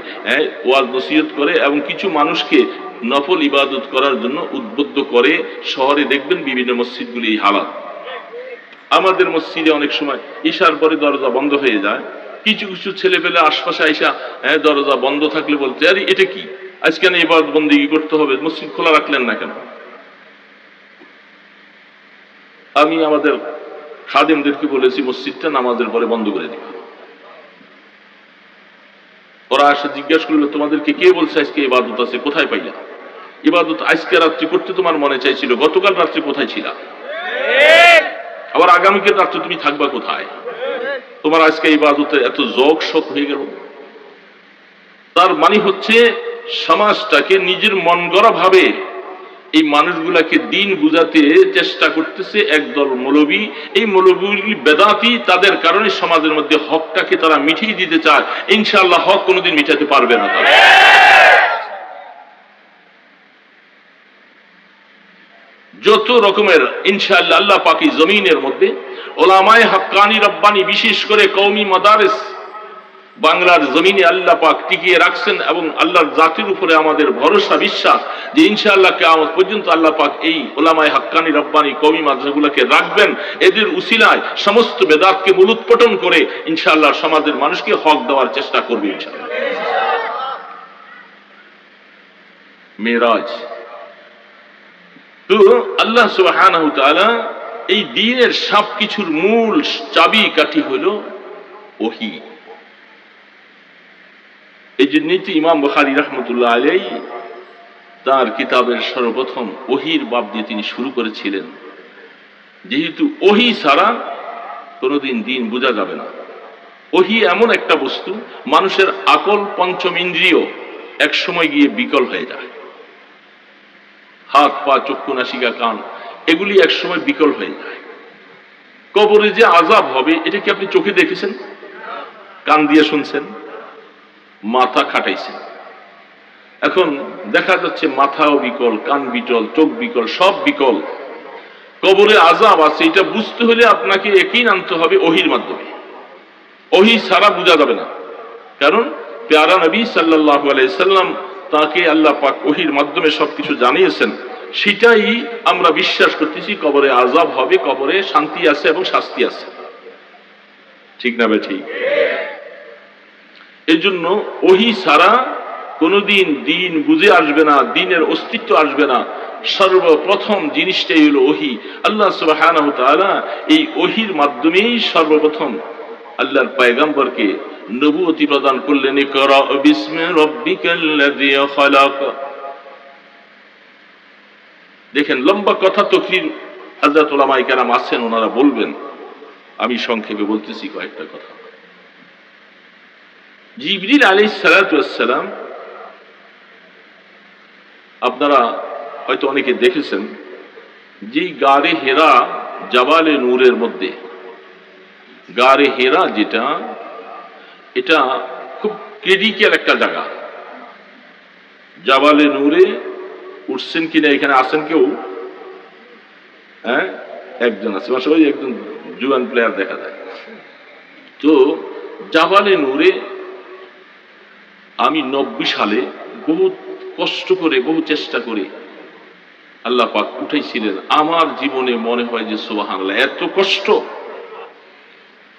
ওয়াজ নসিহত করে এবং কিছু মানুষকে নফল ইবাদত করার জন্য উদ্বুদ্ধ করে। শহরে দেখবেন বিভিন্ন মসজিদগুলি এই হালাত। আমাদের মসজিদে অনেক সময় ঈশার পরে দরজা বন্ধ হয়ে যায়, কিছু কিছু ছেলেপেলে আশপাশে আইসা দরজা বন্ধ থাকলে বলতে, আরে এটা কি, আজকে না ইবাদত বন্দেগী করতে হবে, মসজিদ খোলা রাখলেন না কেন? আমি আমাদের খাদেমদেরকে বলেছি মসজিদটা নামাজের পরে বন্ধ করে দিবে। ওরা আসে জিজ্ঞাসা করলো, তোমাদেরকে কে বলছে আজকে ইবাদত আছে, কোথায় পাইলা? ইবাদত আজকে রাত্রি করতে তোমার মনে চাইছিল, গতকাল রাত্রে কোথায় ছিলা? আবার আগামীকাল রাত্রে তুমি থাকবা কোথায়? তোমার আজকে ইবাদতে এত যোগ শোক হয়ে গেল। তার মানে হচ্ছে সমাজটাকে নিজের মন গড়া ভাবে এই মানুষগুলাকে দিন বুঝাতে চেষ্টা করতেছে একদল মৌলবী। এই মৌলবীগুলি বেদাতি, তাদের কারণে সমাজের মধ্যে হকটাকে তারা মিটিয়ে দিতে চায়। ইনশাআল্লাহ হক কোনোদিন মিটাতে পারবে না তারা। যত রকমের ইনশাআল্লাহ আল্লাহ পাকি জমিনের মধ্যে ওলামায়ে হাক্কানি রব্বানি, বিশেষ করে কওমি মাদারিস বাংলার জমিনে আল্লাহ পাক টিকিয়ে রাখছেন এবং আল্লাহর জাতির উপরে আমাদের ভরসা বিশ্বাস যে ইনশাআল্লাহ কিয়ামত পর্যন্ত আল্লাহ পাক এই উলামায়ে হাক্কানি রব্বানি কওমি মাদ্রাসাগুলোকে রাখবেন। এদের উসিলায় সমস্ত বেদাতকে মূলোৎপাটন করে ইনশাআল্লাহ সমাজের মানুষকে হক দেওয়ার চেষ্টা করবে ইনশাআল্লাহ। মেরাজ তো আল্লাহ সুবহানাহু ওয়া তাআলা এই দ্বীনের সবকিছুর মূল চাবি কাঠি হলো ওহী। এই জন্যই তো ইমাম বুখারী রাহমাতুল্লাহ আলাইহি তার কিতাবের সর্বপ্রথম ওহীর বাব দিয়ে তিনি শুরু করেছিলেন, যেহেতু ওহী ছাড়া কোনোদিন দিন বোঝা যাবে না। ওহী এমন একটা বস্তু, মানুষের আকল পঞ্চম ইন্দ্রিয় এক সময় গিয়ে বিকল হয়ে যায়। হাত পা চক্ষু নাসিকা কান এগুলি এক সময় বিকল হয়ে যায়। কবরে যে আযাব হবে এটা কি আপনি চোখে দেখেছেন? কান দিয়ে শুনছেন, মাথা খাটাইছেন। এখন দেখা যাচ্ছে মাথাও বিকল, কান বিকল, চোখ বিকল, সব বিকল। কবরে আযাব আছে, এটা বুঝতে হলে আপনাকে ইয়াকিন আনতে হবে ওহীর মাধ্যমে। ওহী ছাড়া বোঝা যাবে না। কারণ প্যারা নবী সাল্লাল্লাহু আলাইহি সাল্লাম তাকে আল্লাহ পাক ওহীর মাধ্যমে সবকিছু জানিয়েছেন, সেটাই আমরা বিশ্বাস করতেছি। কবরে আযাব হবে, কবরে শান্তি আছে এবং শাস্তি আছে, ঠিক না ভাই? ঠিক। এই জন্য ওহী ছাড়া কোনোদিন দিন বুঝে আসবে না, দিনের অস্তিত্ব আসবে না। সর্বপ্রথম জিনিসটাই হলো ওহী। আল্লাহ সুবহানাহু ওয়া তাআলা এই ওহীর মাধ্যমেই সর্বপ্রথম আল্লাহর পয়গম্বরকে নবুয়তি প্রদান করলেন। ইকরা বিসমি রাব্বিকাল্লাযী খালাক। দেখেন লম্বা কথা, তকরির হযরত উলামায়ে কেরাম আছেন, ওনারা বলবেন আমি সংক্ষেপে বলতেছি কয়েকটা কথা। জিবরিল আলাইহিস সালাতু ওয়াস সালাম, আপনারা হয়তো অনেকে দেখেছেন, যে গারে হেরা, জাবালে নূরের মধ্যে গারে হেরা যেটা, এটা খুব ক্রিটিক্যাল একটা জায়গা। জাবালে নূরে উঠছেন কিনা, এখানে আছেন কেউ? হ্যাঁ, একজন আছে, বাসা ওই একজন জুয়ান প্লেয়ার দেখা যায়। তো জাবালে নূরে আমি 90 সালে বহু কষ্ট করে, বহু চেষ্টা করে আল্লাহ পাক উঠাইছিলেন। আমার জীবনে মনে হয় যে সুবহানাল্লাহ, এত কষ্ট,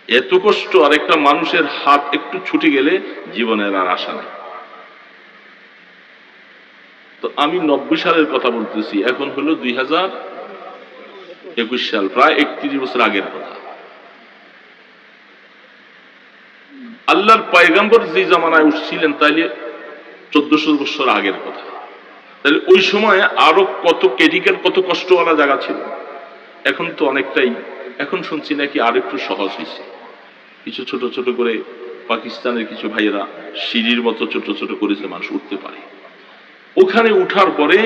এত কষ্ট, আর একটা মানুষের হাত একটু ছুটে গেলে জীবনের আর আশা নাই। তো আমি 90 সালের কথা বলতেছি, এখন হলো 2021 সাল, প্রায় 31 বছর আগের কথা। আল্লাহর পয়গম্বর যে জামানায় উঠছিলেন, তাইলে 1400 বছর আগের কথা। তাহলে ওই সময় আরো কত ক্রিটিক্যাল, কত কষ্টওয়ালা জায়গা ছিল। এখন তো অনেকটাই, এখন শুনছি নাকি আর একটু সহজ হয়েছে। কিছু ছোট ছোট করে পাকিস্তানের কিছু ভাইয়েরা সিঁড়ির মতো ছোট ছোট করেছে, মানুষ উঠতে পারে। ওখানে উঠার পরে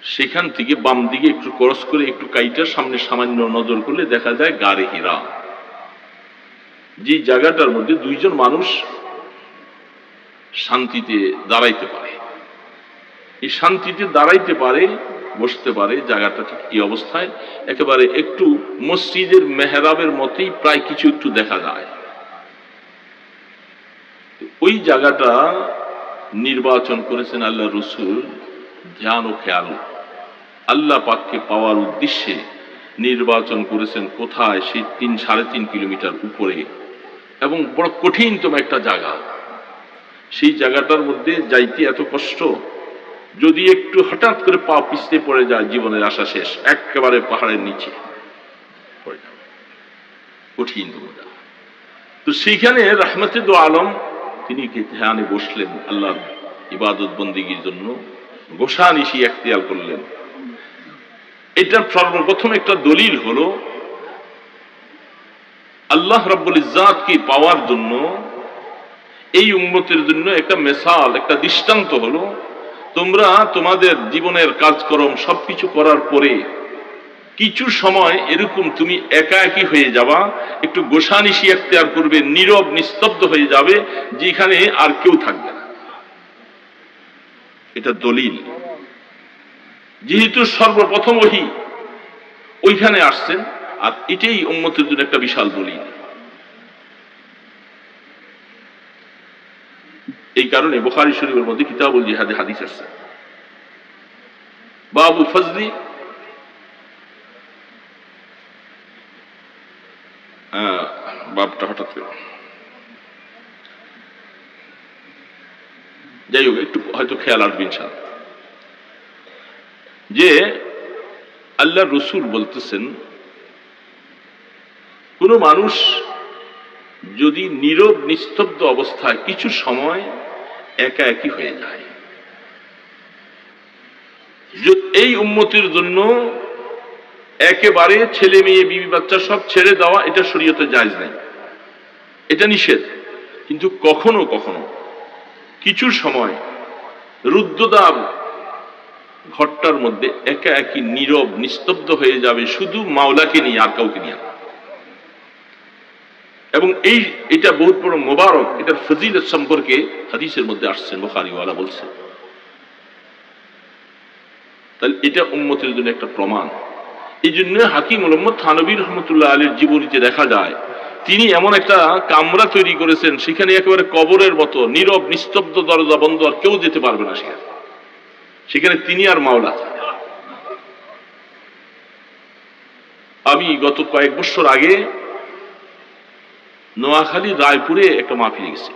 সেখান থেকে বাম দিকে একটু ক্রস করে একটু কাইটার সামনে সামান্য নজর করলে দেখা যায় গারে হীরা, যে জায়গাটার মধ্যে দুইজন মানুষ শান্তিতে দাঁড়াইতে পারে। এই শান্তিতে দাঁড়াইতে পারে, বসতে পারে, জায়গাটা ঠিক এই অবস্থায় একেবারে একটু মসজিদের মেহরাবের মতোই প্রায় কিছু একটু দেখা যায়। ওই জায়গাটা নির্বাচন করেছেন আল্লাহ রসুল ধ্যান ও খেয়াল, আল্লাহ পাককে পাওয়ার উদ্দেশ্যে নির্বাচন করেছেন। কোথায়? সেই 3-3.5 কিলোমিটার উপরে, এবং বড় কঠিনতম একটা জায়গা। সেই জায়গাটার মধ্যে যাইতে এত কষ্ট, যদি একটু হঠাৎ করে পা পিছতে পড়ে যায়, জীবনের আশা শেষ, একেবারে পাহাড়ের নিচে পড়ে যাবে, কঠিনতম জায়গা। তো সেইখানে রাহমাতে দো আলম তিনি ধ্যানে বসলেন, আল্লাহর ইবাদত বন্দেগীর জন্য গোসানিশি এখতিয়ার করলেন। এটা সর্বপ্রথম একটা দলিল হলো, আল্লাহ রাব্বুল ইজ্জাতকে পাওয়ার জন্য এই উম্মতের জন্য একটা মেসাল, একটা দৃষ্টান্ত হলো, তোমরা তোমাদের জীবনের কাজকর্ম সবকিছু করার পরে কিছু সময় এরকম তুমি একা একই হয়ে যাবা, একটু গোসানিশি এখতিয়ার করবে, নীরব নিস্তব্ধ হয়ে যাবে, যেখানে আর কেউ থাকবে না। এটা দলিল, যেহেতু সর্বপ্রথম ওহী ওইখানে আসছেন, আর এটাই উম্মতের জন্য একটা বিশাল দলিল। এই কারণে বুখারী শরীফের মধ্যে কিতাবুল জিহাদে হাদিস আছে, বাবু ফজলি বাবটা হঠাৎ করে, যাই হোক একটু হয়তো খেয়াল আসবে ইনশাআল্লাহ, যে আল্লাহ রসুল বলতেছেন, কোন মানুষ যদি নীরব নিস্তব্ধ অবস্থায় কিছু সময় একা একই হয়ে যায়, এই উম্মতের জন্য একেবারে ছেলে মেয়ে বিবি বাচ্চা সব ছেড়ে দেওয়া, এটা শরীয়তে জায়েজ নেই, এটা নিষেধ। কিন্তু কখনো কখনো কিছু সময় রুদ্ধদ্বার ঘরটার মধ্যে একা একই নীরব নিস্তব্ধ হয়ে যাবে, শুধু মাওলাকে নিয়ে, আর কাউকে নিয়ে। এবং এটা বহুত বড় মোবারক, এটার ফজিলত সম্পর্কে হাদিসের মধ্যে আসছেন, বুখারীওয়ালা বলছেন। তাহলে এটা উম্মতের জন্য একটা প্রমাণ। এই জন্য হাকিম উম্মত থানবী রহমতুল্লাহ আলাইহির জীবনীতে দেখা যায়, তিনি এমন একটা কামরা তৈরি করেছেন, সেখানে একেবারে কবরের মতো নীরব নিস্তব্ধ, দরজা বন্ধ, আর কেউ যেতে পারবে না সেখানে। সেখানে তিনি আর মাওলা। আমি গত কয়েক বছর আগে নোয়াখালী রায়পুরে একটা মাহফিলে গেছি।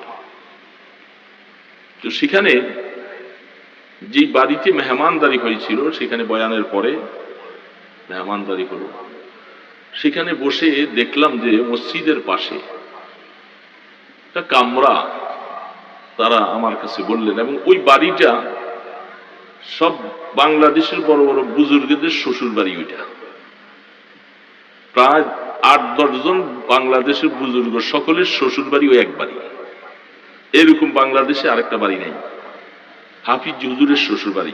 তো সেখানে যে বাড়িতে মেহমানদারি হয়েছিল, সেখানে বয়ানের পরে মেহমানদারি হলো, সেখানে বসে দেখলাম যে মসজিদের পাশে একটা কামরা তারা আমার কাছে বললেন, এবং ওই বাড়িটা সব বাংলাদেশের বড় বড় বুজুর্গদের শ্বশুর বাড়ি। ওইটা প্রায় 8-10 জন বাংলাদেশের বুজুর্গ সকলের শ্বশুর বাড়ি ওই এক বাড়ি। এরকম বাংলাদেশে আরেকটা বাড়ি নেই। হাফিজ হুজুরের শ্বশুর বাড়ি,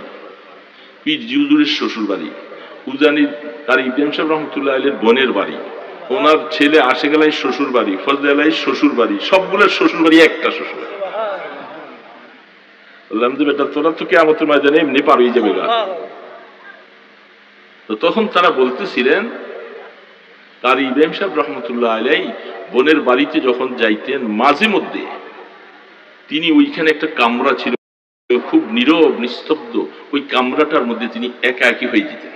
পীর হুজুরের শ্বশুর বাড়ি, উজানি তার ইব্রাহিম সাহেব রহমতুল্লাহ আলাইহির বোনের বাড়ি, ওনার ছেলে আশেক আলাইহির শ্বশুর বাড়ি, ফজলে আলাইহির শ্বশুর বাড়ি, সবগুলোর শ্বশুর বাড়ি একটা শ্বশুর বাড়ি। বললাম যে বেটা তোরা তো কিয়ামতের ময়দানে এমনি পার হয়ে যাবে গা। তো তখন তারা বলতেছিলেন তার ইব্রাহিম সাহেব রহমতুল্লাহ আলাইহি বোনের বাড়িতে যখন যাইতেন মাঝে মধ্যে তিনি ওইখানে একটা কামরা ছিল, খুব নীরব নিস্তব্ধ, ওই কামরাটার মধ্যে তিনি একা একই হয়ে যেতেন।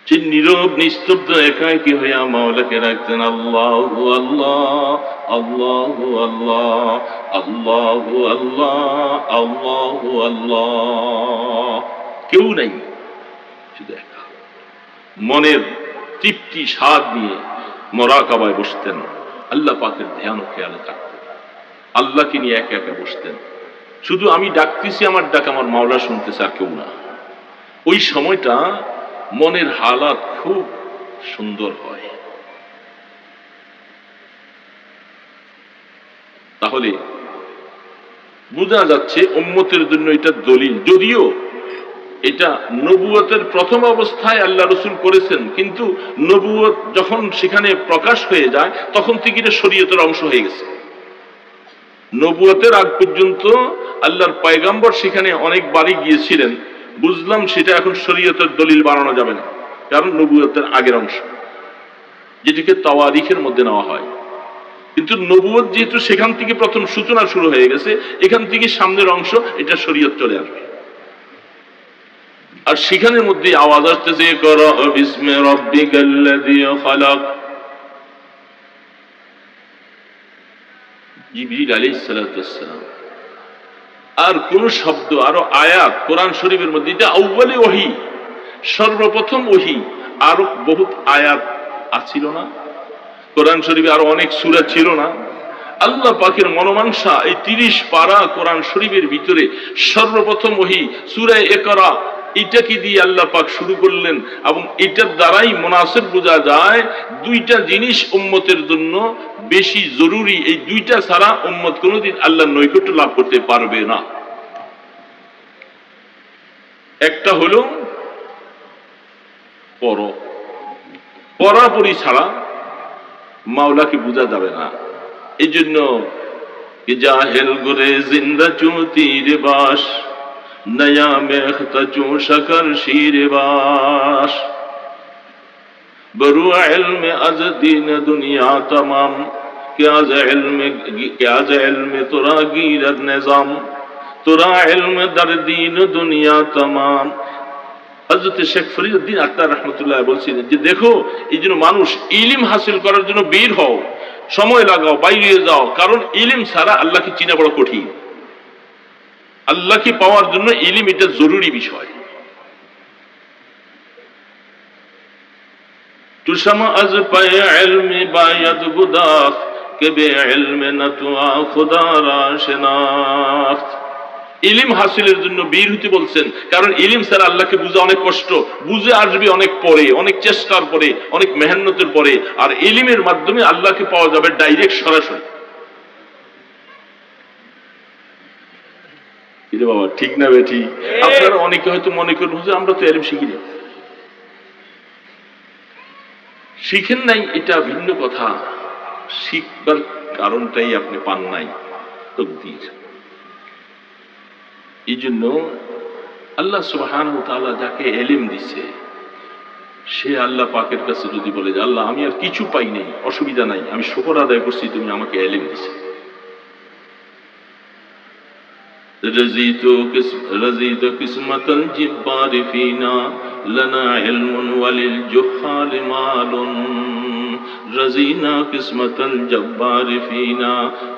সেই নীরব নিস্তব্ধ একা একই হইয়া মাওলাকে রাখতেন আল্লাহু আল্লাহ আল্লাহু আল্লাহ আল্লাহু আল্লাহ আল্লাহু আল্লাহ। কেউ নাই, শুধু একা। মনের তৃপ্তি স্বাদ নিয়ে মোরাকাবায় বসতেন, আল্লাহ পাকের ধ্যান ও খেয়ালে থাকতেন, আল্লাহকে নিয়ে একা একা বসতেন। শুধু আমি ডাকতেছি, আমার ডাক আমার মাওলা শুনতেছে, আর কেউ না। ওই সময়টা মনের হালাত খুব সুন্দর হয়। তাহলে বোঝা যাচ্ছে উম্মতের জন্য এটা দলিল, যদিও এটা নবুয়তের প্রথম অবস্থায় আল্লাহ রসুল করেছেন, কিন্তু নবুয়ত যখন সেখানে প্রকাশ হয়ে যায় তখন থেকে এটা শরীয়তের অংশ হয়ে গেছে। নবুয়তের আগ পর্যন্ত আল্লাহর পয়গাম্বর সেখানে অনেক বাড়ি গিয়েছিলেন, বুঝলাম সেটা এখন শরীয়তের দলিল বানানো যাবে না, কারণ নবুয়তের আগের অংশ, যেটিকে তাওয়ারিখের মধ্যে নেওয়া হয়। কিন্তু নবুয়ত যেহেতু সেখান থেকে প্রথম সূচনা শুরু হয়ে গেছে, এখান থেকে সামনের অংশ এটা শরীয়ত চলে আসবে। আর সেখানের মধ্যে আওয়াজ আসতেছে ইকরা বিসমি রাব্বিকাল্লাযী খালাক। জিবরিল আলাইহিস সালাতু ওয়াস সালাম। আর কোন শব্দ আরো আয়াত কোরআন শরীফের মধ্যে, এটা আউয়ালে ওহী, সর্বপ্রথম ওহী। আরো বহুত আয়াত আছিল না কোরআন শরীফে, আরো অনেক সূরা ছিল না। আল্লাহ পাকের মনোমাংসা এই 30 পারা কোরআন শরীফের ভিতরে সর্বপ্রথম ওহী সূরা ইকরা, এটাকে দিয়ে আল্লাহ পাক শুরু করলেন। এবং এটার দ্বারাই মুনাসিব বোঝা যায় দুইটা জিনিস উম্মতের জন্য বেশি জরুরি, এই দুইটা ছাড়া উম্মত কোনোদিন আল্লাহর নৈকট্য লাভ করতে পারবে না। একটা হলো পরাপরি ছাড়া মাওলাকে বোঝা যাবে না। এই জন্য জাহেল গোরে জিন্দা চু তীর বাস, নয়া মেখতা চু শকর শির বাস, বরু ইলমে আজ দিন দুনিয়া তমাম, क्या इल्म তোরা গিরত নিজাম, তোরা ইলম দর দিন দুনিয়া তমাম। হযরত শেখ ফরিদউদ্দীন আত্মার রহমতুল্লাহ বলছিলেন যে দেখো, এই জন্য মানুষ ইলম হাসিল করার জন্য বের হও, সময় লাগাও, বাইরে যাও, কারণ ইলম ছাড়া আল্লাহকে চিনা বড় কঠিন। আল্লাহকে পাওয়ার জন্য ইলম এটা জরুরি বিষয়। তুশমা আজ পায়ে ইলমে বায়াত গুদাখ, কে বে ইলমে না তুআ খুদা রা শনাখত। ইলম হাসিলের জন্য বীর হতে বলছেন, কারণ ইলম ছাড়া আল্লাহকে বোঝা অনেক কষ্ট, বুঝে আসবে অনেক পরে, অনেক চেষ্টার পরে, অনেক মেহনতের পরে। আর ইলমের মাধ্যমে আল্লাহকে পাওয়া যাবে ডাইরেক্ট, সরাসরি। বাবা ঠিক না বেঠি? আপনারা অনেকে হয়তো মনে করুন যে আমরা তো ইলম শিখি না, শিখেন নাই, এটা ভিন্ন কথা। শিখবার কারণটাই আপনি পান নাই, তাকদীর। এই জন্য আল্লাহ সুবহানাহু ওয়া তাআলা যাকে ইলম দিছে, সে আল্লাহ পাকের কাছে যদি বলে যে আল্লাহ আমি আর কিছু পাই নাই, অসুবিধা নাই, আমি শুকর আদায় করছি, তুমি আমাকে ইলম দিছে। রাজিতু কিসমাতাল জিব্বারি ফিনা, লানা ইলমুন ওয়ালিল জুহাল মালুন। রাজিনা কিসমাতাল জব্বারি ফিনা,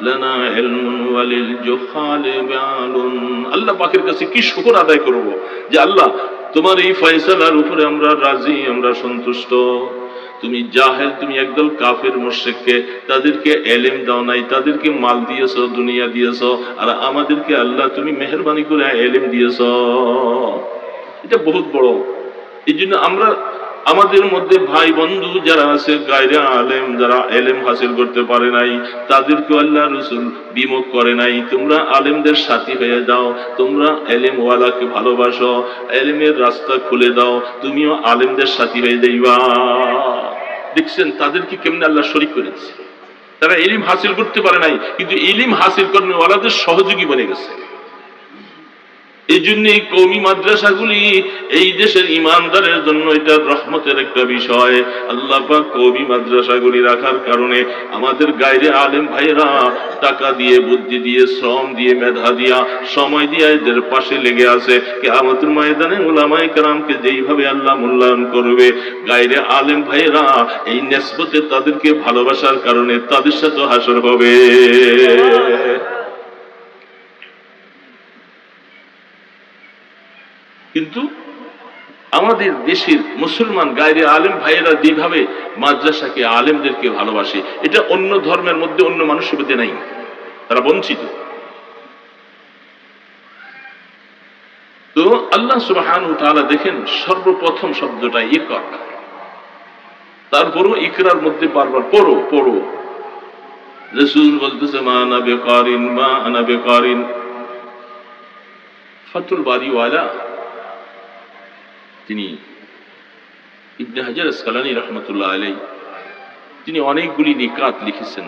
লানা ইলমুন ওয়ালিল জুহাল মালুন। আল্লাহ পাকের কাছে কি শুকর আদায় করব যে আল্লাহ তোমার এই ফয়সালার উপরে আমরা রাজি, আমরা সন্তুষ্ট। তুমি জাহেল, তুমি একদল কাফের মুশরিককে তাদেরকে ইলম দাও নাই, তাদেরকে মাল দিয়েছো, দুনিয়া দিয়েছো, আর আমাদেরকে আল্লাহ তুমি মেহেরবানি করে ইলম দিয়েছো। এটা বহুত বড় এই জন্য আমরা আমাদের মধ্যে ভাই বন্ধু যারা আছে গায়রে আলেম, যারা এলেম হাসিল করতে পারে নাই, তাদেরকে আল্লাহ রসুল বিমুখ করে নাই। তোমরা আলেমদের সাথী হয়ে যাও, তোমরা এলেম ওয়ালাকে ভালোবাসো, এলেমের রাস্তা খুলে দাও, তুমিও আলেমদের সাথী হয়ে যাইবা। দেখছেন তাদেরকে কেমনে আল্লাহ শরীক করেছে। তারা ইলম হাসিল করতে পারে নাই, কিন্তু ইলম হাসিল করেন ওয়ালাদের সহযোগী বনে গেছে। এই জন্য এই কওমি মাদ্রাসাগুলি এই দেশের ইমানদারের জন্য এটা রহমতের একটা বিষয়। আল্লাহ পাক কওমি মাদ্রাসাগুলি রাখার কারণে আমাদের গায়রে আলেম ভাইরা টাকা দিয়ে, বুদ্ধি দিয়ে, শ্রম দিয়ে, মেধা দিয়া, সময় দিয়ে এদের পাশে লেগে আছে। কিয়ামতের ময়দানে উলামায়ে কেরামকে যেইভাবে আল্লাহ মূল্যায়ন করবে, গায়রে আলেম ভাইরা এই নিসবতে তাদেরকে ভালোবাসার কারণে তাদের সাথে হাসর হবে। কিন্তু আমাদের দেশের মুসলমান গায়রে আলেম ভাইয়েরা যেভাবে মাদ্রাসাকে, আলেমদেরকে ভালোবাসে, এটা অন্য ধর্মের মধ্যে, অন্য মানুষের মধ্যে নাই। তারা বঞ্চিত। তো আল্লাহ সুবহানাহু ওয়া তাআলা দেখেন সর্বপ্রথম শব্দটা ইকরা, তারপরও ইকরার মধ্যে বারবার পড়ো পড়ো। রাসূল বলতেছে মা আনা বিকারিন, মা আনা বিকারিন। ফাতুল বারি ওয়ালা তিনি ইবনে হাজার আসকালানী রহমতুল্লাহ আলাইহি তিনি অনেকগুলি নিকাত লিখেছেন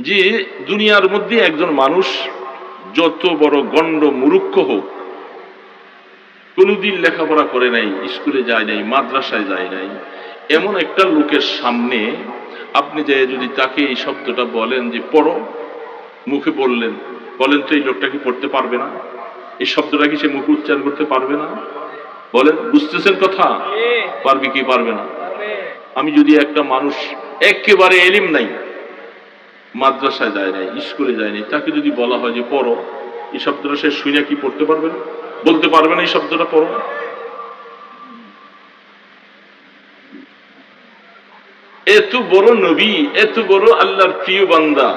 যে দুনিয়ার মধ্যে একজন মানুষ যত বড় গণ্ড মূর্খ হোক, কোনদিন লেখাপড়া করে নাই, স্কুলে যায় নাই, মাদ্রাসায় যায় নাই, এমন একটা লোকের সামনে আপনি যে যদি তাকে এই শব্দটা বলেন যে পড়ো, মুখে বললেন, বলেন তো এই লোকটা কি পড়তে পারবে না? এই শব্দটা কি সে মুখে উচ্চারণ করতে পারবে না? বলেন, বুঝতেছেন কথা? পারবে কি পারবে না? আমি যদি একটা মানুষ একেবারে এলিম নাই, মাদ্রাসায় যায় নাই, স্কুলে যায় নাই, তাকে যদি বলা হয় যে পড়ো, এই শব্দটা সে শুনে কি পড়তে পারবে না? বলতে পারবে না এই শব্দটা পড়ো? এত বড় নবী, এত বড় আল্লাহর প্রিয় বান্দা,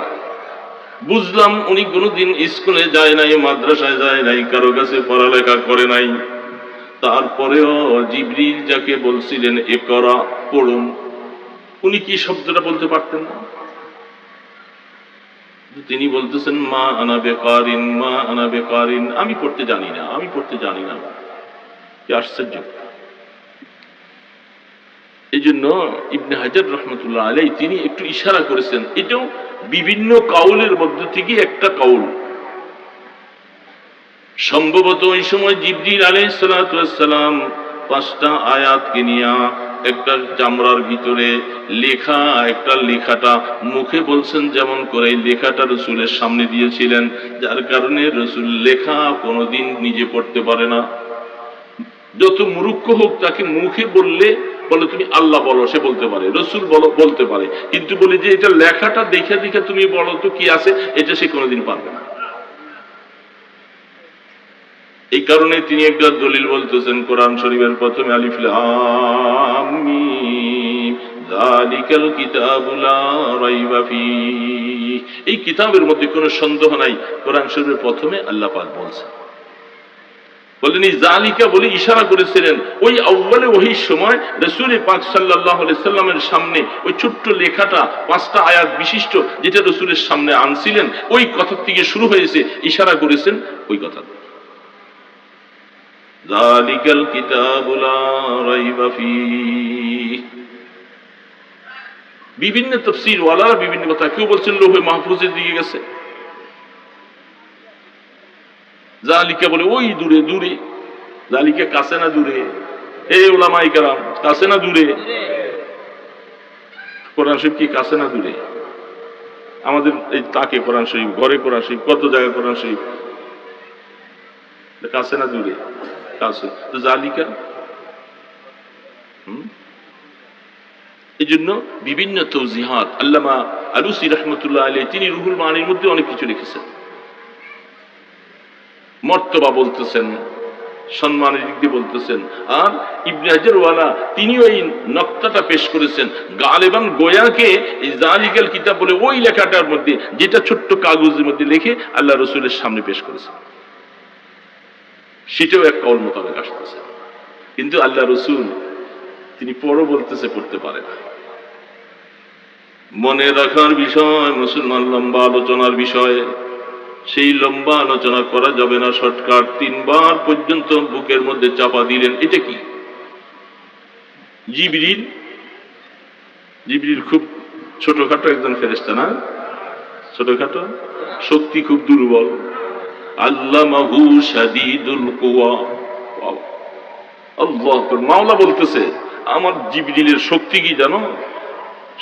বুঝলাম উনি কোনোদিন স্কুলে যায় নাই, মাদ্রাসায় যায় নাই, কারো কাছে পড়ালেখা করে নাই, তারপরেও জিবরিল যাকে বলছিলেন ইকরা, পড়ুন, উনি কি শব্দটা বলতে পারতেন না? তিনি বলতেছেন মা আনা বেকারিন, মা আনা বেকারিন, আমি পড়তে জানি না, আমি পড়তে জানি না। কি আশ্চর্য! এই জন্য ইবনে হাজার রহমতুল্লাহ আলাইহি তিনি একটু ইশারা করেছেন, এটাও বিভিন্ন কাউলের মধ্যে থেকে একটা কাউল। সম্ভবত ওই সময় জিবরিল আলাইহিস সালাতু ওয়াস সালাম 5টা আয়াতকে নিয়ে একটা চামড়ার ভিতরে লেখা, একটা লেখাটা মুখে বলছেন যেমন করে লেখাটা রসুলের সামনে দিয়েছিলেন, যার কারণে রসুল লেখা কোনোদিন নিজে পড়তে পারে না। যত মূর্খ হোক তাকে মুখে বললে বলে তুমি আল্লাহ বলো, সে বলতে পারে, রসুল বলো বলতে পারে, কিন্তু বলে যে এটা লেখাটা দেখে দেখে তুমি বলো তো কি আছে, এটা সে কোনোদিন পারবে না। এই কারণে তিনি একটা দলিল বলতেছেন কোরআন শরীফের প্রথমে আলিফ লাম মিম যালিকাল কিতাবু লা রাইবা ফীহ, এই কিতাবের মধ্যে কোনো সন্দেহ নাই। কোরআন শরীফের প্রথমে আল্লাহ পাক বলছেন, বলেন এই জালিকা বলে ইশারা করেছিলেন ওই আউয়ালে ওহির সময় রাসূল পাক সাল্লাল্লাহু আলাইহি সাল্লামের সামনে ওই ছোট্ট লেখাটা 5টা আয়াত বিশিষ্ট যেটা রাসূলের সামনে আনছিলেন, ওই কথা থেকে শুরু হয়েছে, ইশারা করেছেন ওই কথা। যালিকাল কিতাবু লা রাইবা ফীহ। বিভিন্ন তাফসীর ওয়ালারা বিভিন্ন কথা, কেউ বলছেন লৌহে মাহফুজের দিকে গেছে, জালিকা বলে ওই দূরে দূরে, জালিকা কাছে না দূরে? এই উলামায়ে কেরাম, কাছে না দূরে? কোরআন শরীফ কি কাছে না দূরে? আমাদের এই তাকে কোরআন শরীফ, ঘরে কোরআন শরীফ, কত জায়গায় কোরআন শরীফ, কাছে না দূরে? কাছে। তো জালিকা, এই জন্য বিভিন্ন তৌজিহাত আল্লামা আলুসি রহমতুল্লাহ আলাইহি তিনি রুহুল মানির মধ্যে অনেক কিছু লিখেছেন। মর্তবা বলতেছেন, সম্মানের দিক দিয়ে বলতেছেন। আর ইবনে হাজার ওয়ালা তিনিও এই নকতাটা পেশ করেছেন, গালেবান গোয়াকে এই জালিকাল কিতাব বলে ওই লেখাটার মধ্যে, যেটা ছোট্ট কাগজের মধ্যে লিখে আল্লাহ রসুলের সামনে পেশ করেছেন, সেটাও এক কওল মোতাবেক আসতেছে। কিন্তু আল্লাহ রসুল তিনি পরও বলতেছে পড়তে পারে না। মনে রাখার বিষয়, মুসলমান লম্বা আলোচনার বিষয়, সেই লম্বা আলোচনা করা যাবে না শর্টকাট। 3 বার পর্যন্ত বুকের মধ্যে চাপা দিলেন। এটা কি? জিবরিল। জিবরিল খুব ছোটখাটো একজন ফেরেশতা না? ছোটখাটো, শক্তি খুব দুর্বল। আল্লামাহু শাদীদুল কুওয়া। আল্লাহু আকবার। মাওলা বলতেছে আমার জিবরিলের শক্তি কি জানো?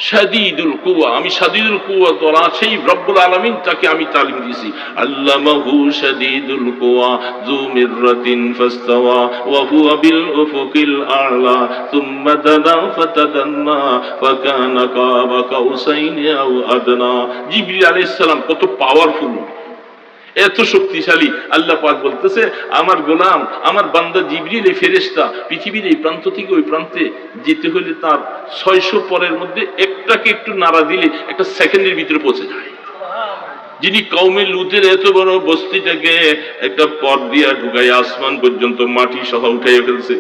শাদীদুল কুওয়া। আমি শাদীদুল কুওয়া তোরা সেই রব্বুল আলামিন তাকে আমি তালিম দিয়েছি। আল্লামাহু শাদীদুল কুওয়া যু মিররাতিন ফাস্তাওয়া ওয়া হুয়া বিল উফুকিল আ'লা সুম্মা দানা ফাতাদান্না ফাকানা কাবা কাউসাইনি আও আদনা। জিবরিল আলাইহিস সালাম কত পাওয়ারফুল, এত শক্তিশালী। আল্লাহ পাক বলতেছে আমার গোলাম, আমার বান্দা জিবরিল এই ফেরেশতা পৃথিবীর এই প্রান্ত থেকে ওই প্রান্তে যেতে হলে তার 600 পরের মধ্যে একটাকে একটু নাড়া দিলে একটা সেকেন্ডের ভিতরে পৌঁছে যায়। যিনি কওমে লুতের এত বড় বস্তিটাকে একটা পথ দিয়া ঢুকাই আসমান পর্যন্ত মাটি সহ উঠাইয়া ফেলছে,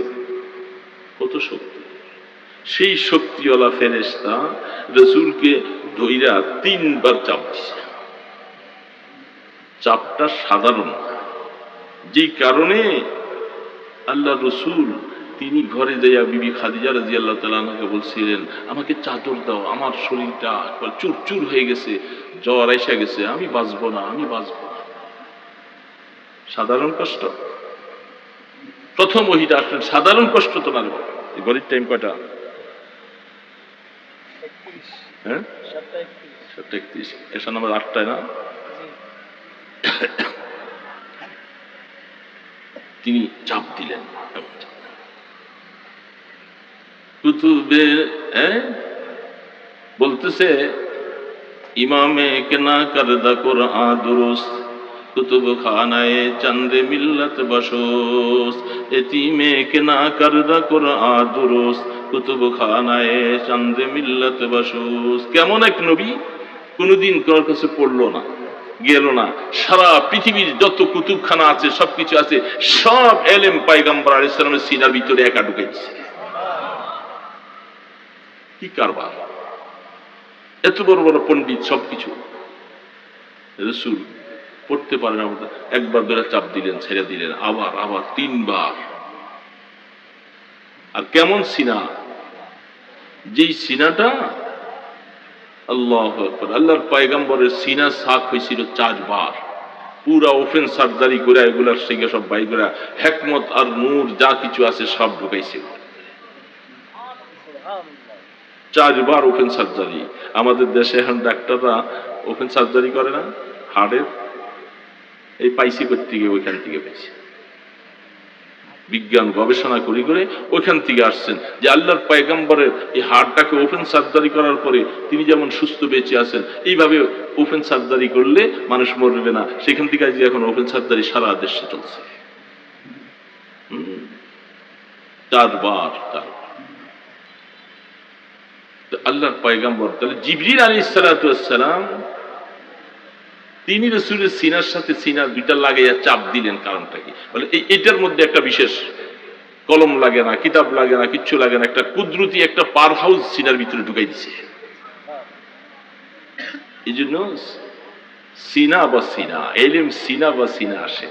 কত শক্তি! সেই শক্তিওয়ালা ফেরেশতা রাসূলকে ধইরা 3 বার চাপ দিছে। চাপটা সাধারণ, যেই কারণে আল্লাহ রসুল তিনি ঘরে যাইয়া বিবি খাদিজা রাদিয়াল্লাহু তাআলা আনহাকে বলছিলেন আমাকে চাদর দাও, আমার শরীরটা চুরচুর হয়ে গেছে, জ্বর আইসা গেছে, আমি বাঁচবো না, আমি বাঁচবো না। সাধারণ কষ্ট। প্রথম ওহীটা আসলে সাধারণ কষ্ট তো না। ঘড়ির টাইম কয়টা? হ্যাঁ, 7:31। এসা নাম্বার 8টায় না? তিনি চাপ দিলেন। কুতুবে বলতেছে ইমামে কেনা করদা কুরআন দুরুস্ত কুতুব খানায়ে চন্দে মিল্লত বসোস। এতিমে কেনা করদা কুরআন দুরুস্ত কুতুব খানায়ে চন্দে মিল্লত বসোস। কেমন এক নবী, কোনদিন কারোর কাছে পড়লো না, গেল না, সারা পৃথিবীর যত কুতুবখানা আছে সবকিছু আছে, সব এলেম পয়গম্বর আলাইহিস সালামের সিনার ভিতরে একা ঢুকেছে। কি কারবার! এত বড় বড় পণ্ডিত সবকিছু, রাসূল পড়তে পারে না। একবার ধরে চাপ দিলেন, ছেড়ে দিলেন, আবার আবার 3 বার। আর কেমন সিনা! যেই সিনাটা আল্লাহু আকবার, আল্লাহর পয়গম্বরের সিনা সাক হয়েছিল 4 বার। পুরা ওপেন সার্জারি করে এগুলার থেকে সব বাই করে হিকমত আর নূর যা কিছু আছে সব ঢুকাইছিল। 4 বার ওপেন সার্জারি। আমাদের দেশে এখন ডাক্তাররা ওপেন সার্জারি করে না হার্টের, এই পাইসি করতে গিয়ে ওইখান থেকে পাইছে। বিজ্ঞান গবেষণা করে ওইখান থেকে আসছেন যে আল্লাহর পয়গম্বরের এই হার্টটাকে ওপেন সার্জারি করার পরে তিনি যেমন সুস্থ বেঁচে আছেন, এইভাবে ওপেন সার্জারি করলে মানুষ মরবে না। সেখান থেকে যে এখন ওপেন সার্জারি সারা দেশে চলছে। 4 বার। আল্লাহর পয়গম্বর তাহলে জিবরিল আলাইহিস সালাতু ওয়াস সালাম তিনি রাসূলের সিনার সাথে সিনা দুইটা লাগাইয়া চাপ দিলেন। কারণটা কি? বলে এটার মধ্যে একটা বিশেষ কলম লাগে না, কিতাব লাগে না, কিচ্ছু লাগে না, একটা কুদরতি একটা পার হাউস সিনার ভিতরে ঢুকাই দিছে। এই জন্য সিনা বা সিনা, এলিম সিনা বা সিনা আসে।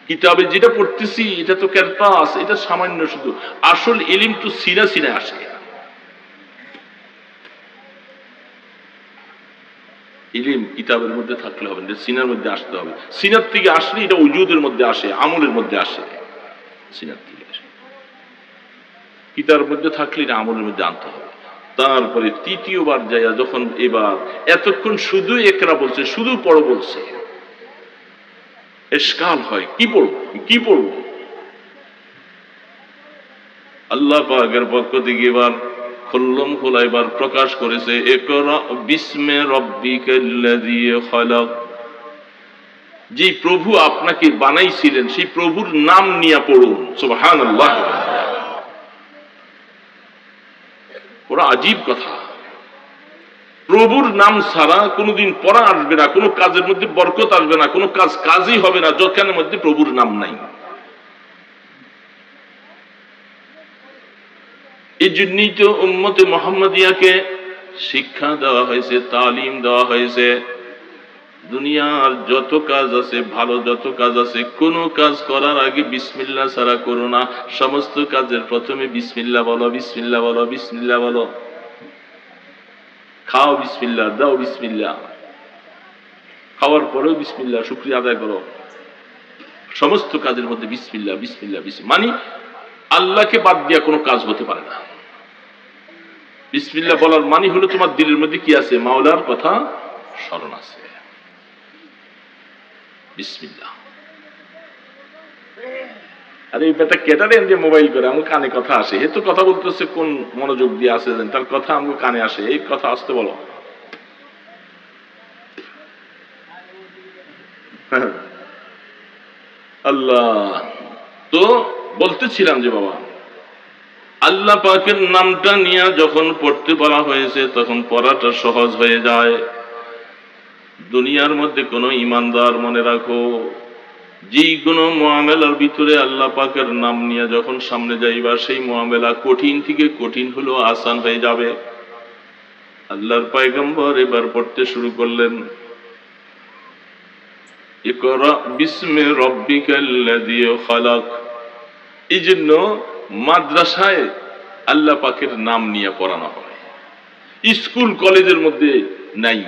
কিতাবে যেটা পড়তেছি এটা তো কেরতাস, এটা সামান্য শুধু। আসল এলিম তো সিনা সিনা আসে। ইলম কিতাবের মধ্যে থাকলে হবে না, সিনার মধ্যে আসতে হবে। সিনার থেকে আসলে এটা ওজুদের মধ্যে আসে, আমলের মধ্যে আসে। সিনার থেকে আসে, কিতাবের মধ্যে থাকলে এটা আমলের মধ্যে আনতে হবে। তারপরে তৃতীয়বার যাইয়া যখন এবার এতক্ষণ শুধু একরা বলছে, শুধু পড়ো বলছে, এশকাল হয় কি পড়বো কি পড়বো। আল্লাহ পাকের পক্ষ থেকে এবার খোল্লম খোলা এবার প্রকাশ করেছে ইকরা বিসমে রব্বিকাল্লাযী খালাক। যে প্রভু আপনাকে বানাইছিলেন সেই প্রভুর নাম নিয়ে পড়ুন। সুবহানাল্লাহ। বড় আজীব কথা। প্রভুর নাম ছাড়া কোনোদিন পড়া আসবে না, কোনো কাজের মধ্যে বরকত আসবে না, কোনো কাজই হবে না যতক্ষণের মধ্যে প্রভুর নাম নাই। এই জন্যই তো উম্মতে মুহাম্মাদিয়াকে শিক্ষা দেওয়া হয়েছে, তালিম দেওয়া হয়েছে। দুনিয়ার যত কাজ আছে, ভালো যত কাজ আছে, কোনো কাজ করার আগে বিসমিল্লাহ ছাড়া করো না। সমস্ত কাজের প্রথমে বিসমিল্লাহ বলো, বিসমিল্লাহ বলো, বিসমিল্লাহ বলো। খাও বিসমিল্লাহ, দাও বিসমিল্লাহ, খাওয়ার পরেও বিসমিল্লাহ, শুকরিয়া আদায় করো। সমস্ত কাজের মধ্যে বিসমিল্লাহ, বিসমিল্লাহ, বিসমিল্লাহ। মানে আল্লাহকে বাদ দিয়া কোনো কাজ হতে পারে না। বিসমিল্লাহ বলার মানে হলো তোমার দিলের মধ্যে কি আছে? মাওলার কথা স্মরণ আছে। বিসমিল্লাহ। আরে এই বেটা কেটারে যে মোবাইল করে আমার কানে কথা আসে, হে তো কথা বলতেছে কোন মনোযোগ দিয়ে আসে, তার কথা আমার কানে আসে, এই কথা আসতে বলো। আল্লাহ। তো বলতেছিলাম যে বাবা, আল্লাহ পাকের নামটা নিয়ে যখন পড়তে বলা হয়েছে তখন পড়াটা সহজ হয়ে যায়। দুনিয়ার মধ্যে কোনো ইমানদার মনে রাখো, যে কোনো মুআমেলার ভিতরে আল্লাহ পাকের নাম নিয়ে যখন সামনে যাইবা, সেই মুআমেলা কঠিন থেকে কঠিন হলো আসান হয়ে যাবে। আল্লাহর পয়গম্বর এবার পড়তে শুরু করলেন, ইকরা বিসমি রাব্বিকাল্লাযী খালাক। এই জন্য মাদ্রাসায় আল্লাহ পাকের নাম নিয়ে পড়ানো হয়, স্কুল কলেজের মধ্যে নাই।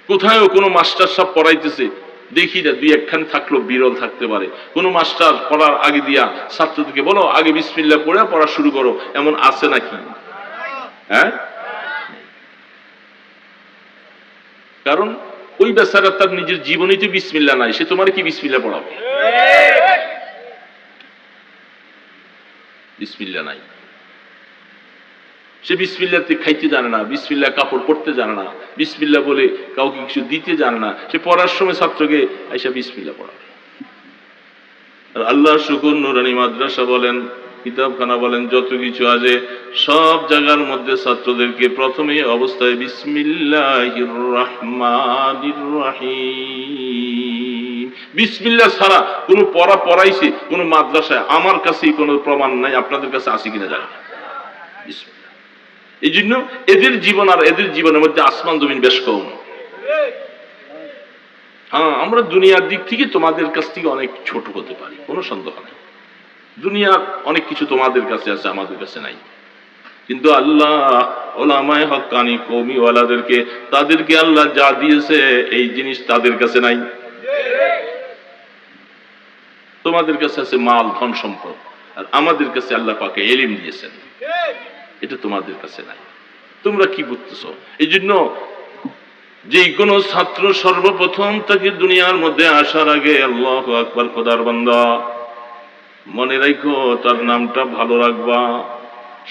কোথায়ও কোনো মাস্টার সাহেব পড়াইতেছে দেখি না, দুই একখান থাকলো, বিরল থাকতে পারে। কোনো মাস্টার পড়ার আগে দিয়া ছাত্রদেরকে বলো আগে বিসমিল্লাহ পড়ে পড়া শুরু করো, এমন আছে নাকি? হ্যাঁ, কারণ ওই বেচারা তার নিজের জীবনেই তো বিসমিল্লাহ নাই, সে তোমার কি বিসমিল্লাহ পড়াবে? বিসমিল্লাহ নাই, সে বিসমিল্লাহতে খাইতে জানে না, বিসমিল্লাহ কাপড় পরতে জানে না, বিসমিল্লাহ বলে কাউকে কিছু দিতে জানে না। সে পড়ার সময় ছাত্রকে আইসা বিসমিল্লাহ পড়াবে। আর আল্লাহ শুকুর, নুরানি মাদ্রাসা বলেন, কিতাবখানা বলেন, যত কিছু আছে সব জায়গার মধ্যে ছাত্রদেরকে প্রথমে অবস্থায় বিসমিল্লাহির রহমানির রহিম, বিসমিল্লাহ ছাড়া কোনো পড়া পড়াইছে কোনো মাদ্রাসায় আমার কাছেই কোনো প্রমাণ নাই, আপনাদের কাছে আছে কিনা জানি না। এই জন্য এদের জীবন আর এদের জীবনের মধ্যে আসমান জমিন বেশ কম। হ্যাঁ, আমরা দুনিয়ার দিক থেকে তোমাদের কাছ থেকে অনেক ছোট হতে পারি, কোনো সন্দেহ নেই। দুনিয়ার অনেক কিছু তোমাদের কাছে আছে, আমাদের কাছে নাই। কিন্তু আল্লাহ ওলামায়ে হক্কানি কওমিওয়ালাদেরকে, তাদেরকে আল্লাহ যা দিয়েছে এই জিনিস তাদের কাছে নাই। তোমাদের কাছে আছে মাল, ধন সম্পদ, আর আমাদের কাছে আল্লাহ পাকে ইলম দিয়েছেন, এটা তোমাদের কাছে নাই। তোমরা কি বুঝতেছো? এই জন্য যে কোনো ছাত্র সর্বপ্রথম তাকে দুনিয়ার মধ্যে আসার আগে আল্লাহু আকবার, খোদার বান্দা, মনে রাখো তার নামটা ভালো রাখবা।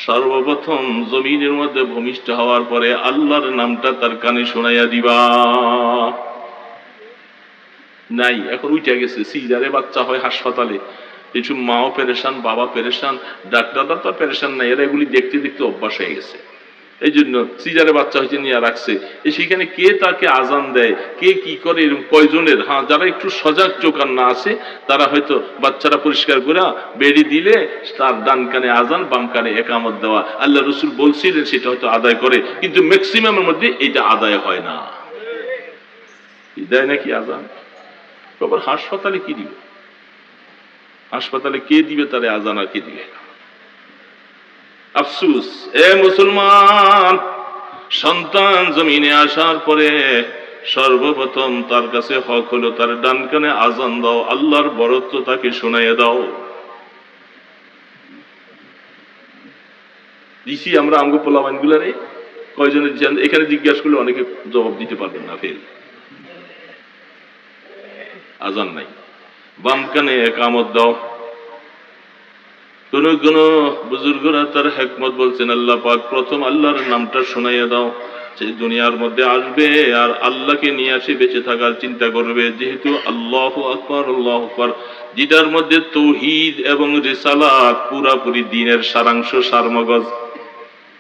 সর্বপ্রথম জমিনের মধ্যে ভূমিষ্ঠ হওয়ার পরে আল্লাহর নামটা তার কানে শোনাইয়া দিবা। নাই, এখন উইটা গেছে। সিজারে বাচ্চা হয় হাসপাতালে, কিছু মাও পেরেশান, বাবা পেরেশান, ডাক্তাররা তো পেরেশান নাই, এরা এগুলি দেখতে দেখতে অভ্যাস হয়ে গেছে। এই জন্য সিজারে বাচ্চা হয়েছে নিয়ে রাখছে, সেখানে কে তাকে আজান দেয়, কে কি করে, এরকম কয়জনের। হ্যাঁ, যারা একটু সজাগ চোখান না আছে তারা হয়তো বাচ্চারা পরিষ্কার করে বেড়ি দিলে তার ডান কানে আজান, বাম কানে একামত দেওয়া, আল্লাহ রসুল বলছিলেন, সেটা হয়তো আদায় করে। কিন্তু ম্যাক্সিমামের মধ্যে এটা আদায় হয় না। দেয় নাকি আজান? আবার হাসপাতালে কি দিবে? হাসপাতালে কে দিবে তারে আজান, আর কে দিবে? আফসুস, এ মুসলমান, সন্তান জমিনে আসার পরে সর্বপ্রথম তার কাছে হক হলো তার ডান কানে আজান দাও, আল্লাহর বরত্ব তাকে শোনাইয়া দাও। দিছি আমরা আমগো পোলাবান গুলারে কয়জনের, এখানে জিজ্ঞাসা করলে অনেকে জবাব দিতে পারবেন না, ফেল। আজান নাই, বাম কানে একামত দাও। কোন কোন বুজুর্গরা তার হিকমত বলছেন, আল্লাহ পাক প্রথম আল্লাহর নামটা শোনাইয়া দাও, সেই দুনিয়ার মধ্যে আসবে আর আল্লাহকে নিয়ে আসে বেঁচে থাকার চিন্তা করবে। যেহেতু আল্লাহু আকবার, আল্লাহু আকবার, যেটার মধ্যে তৌহিদ এবং রিসালাত, পুরাপুরি দ্বীনের সারাংশ, সারমগজ।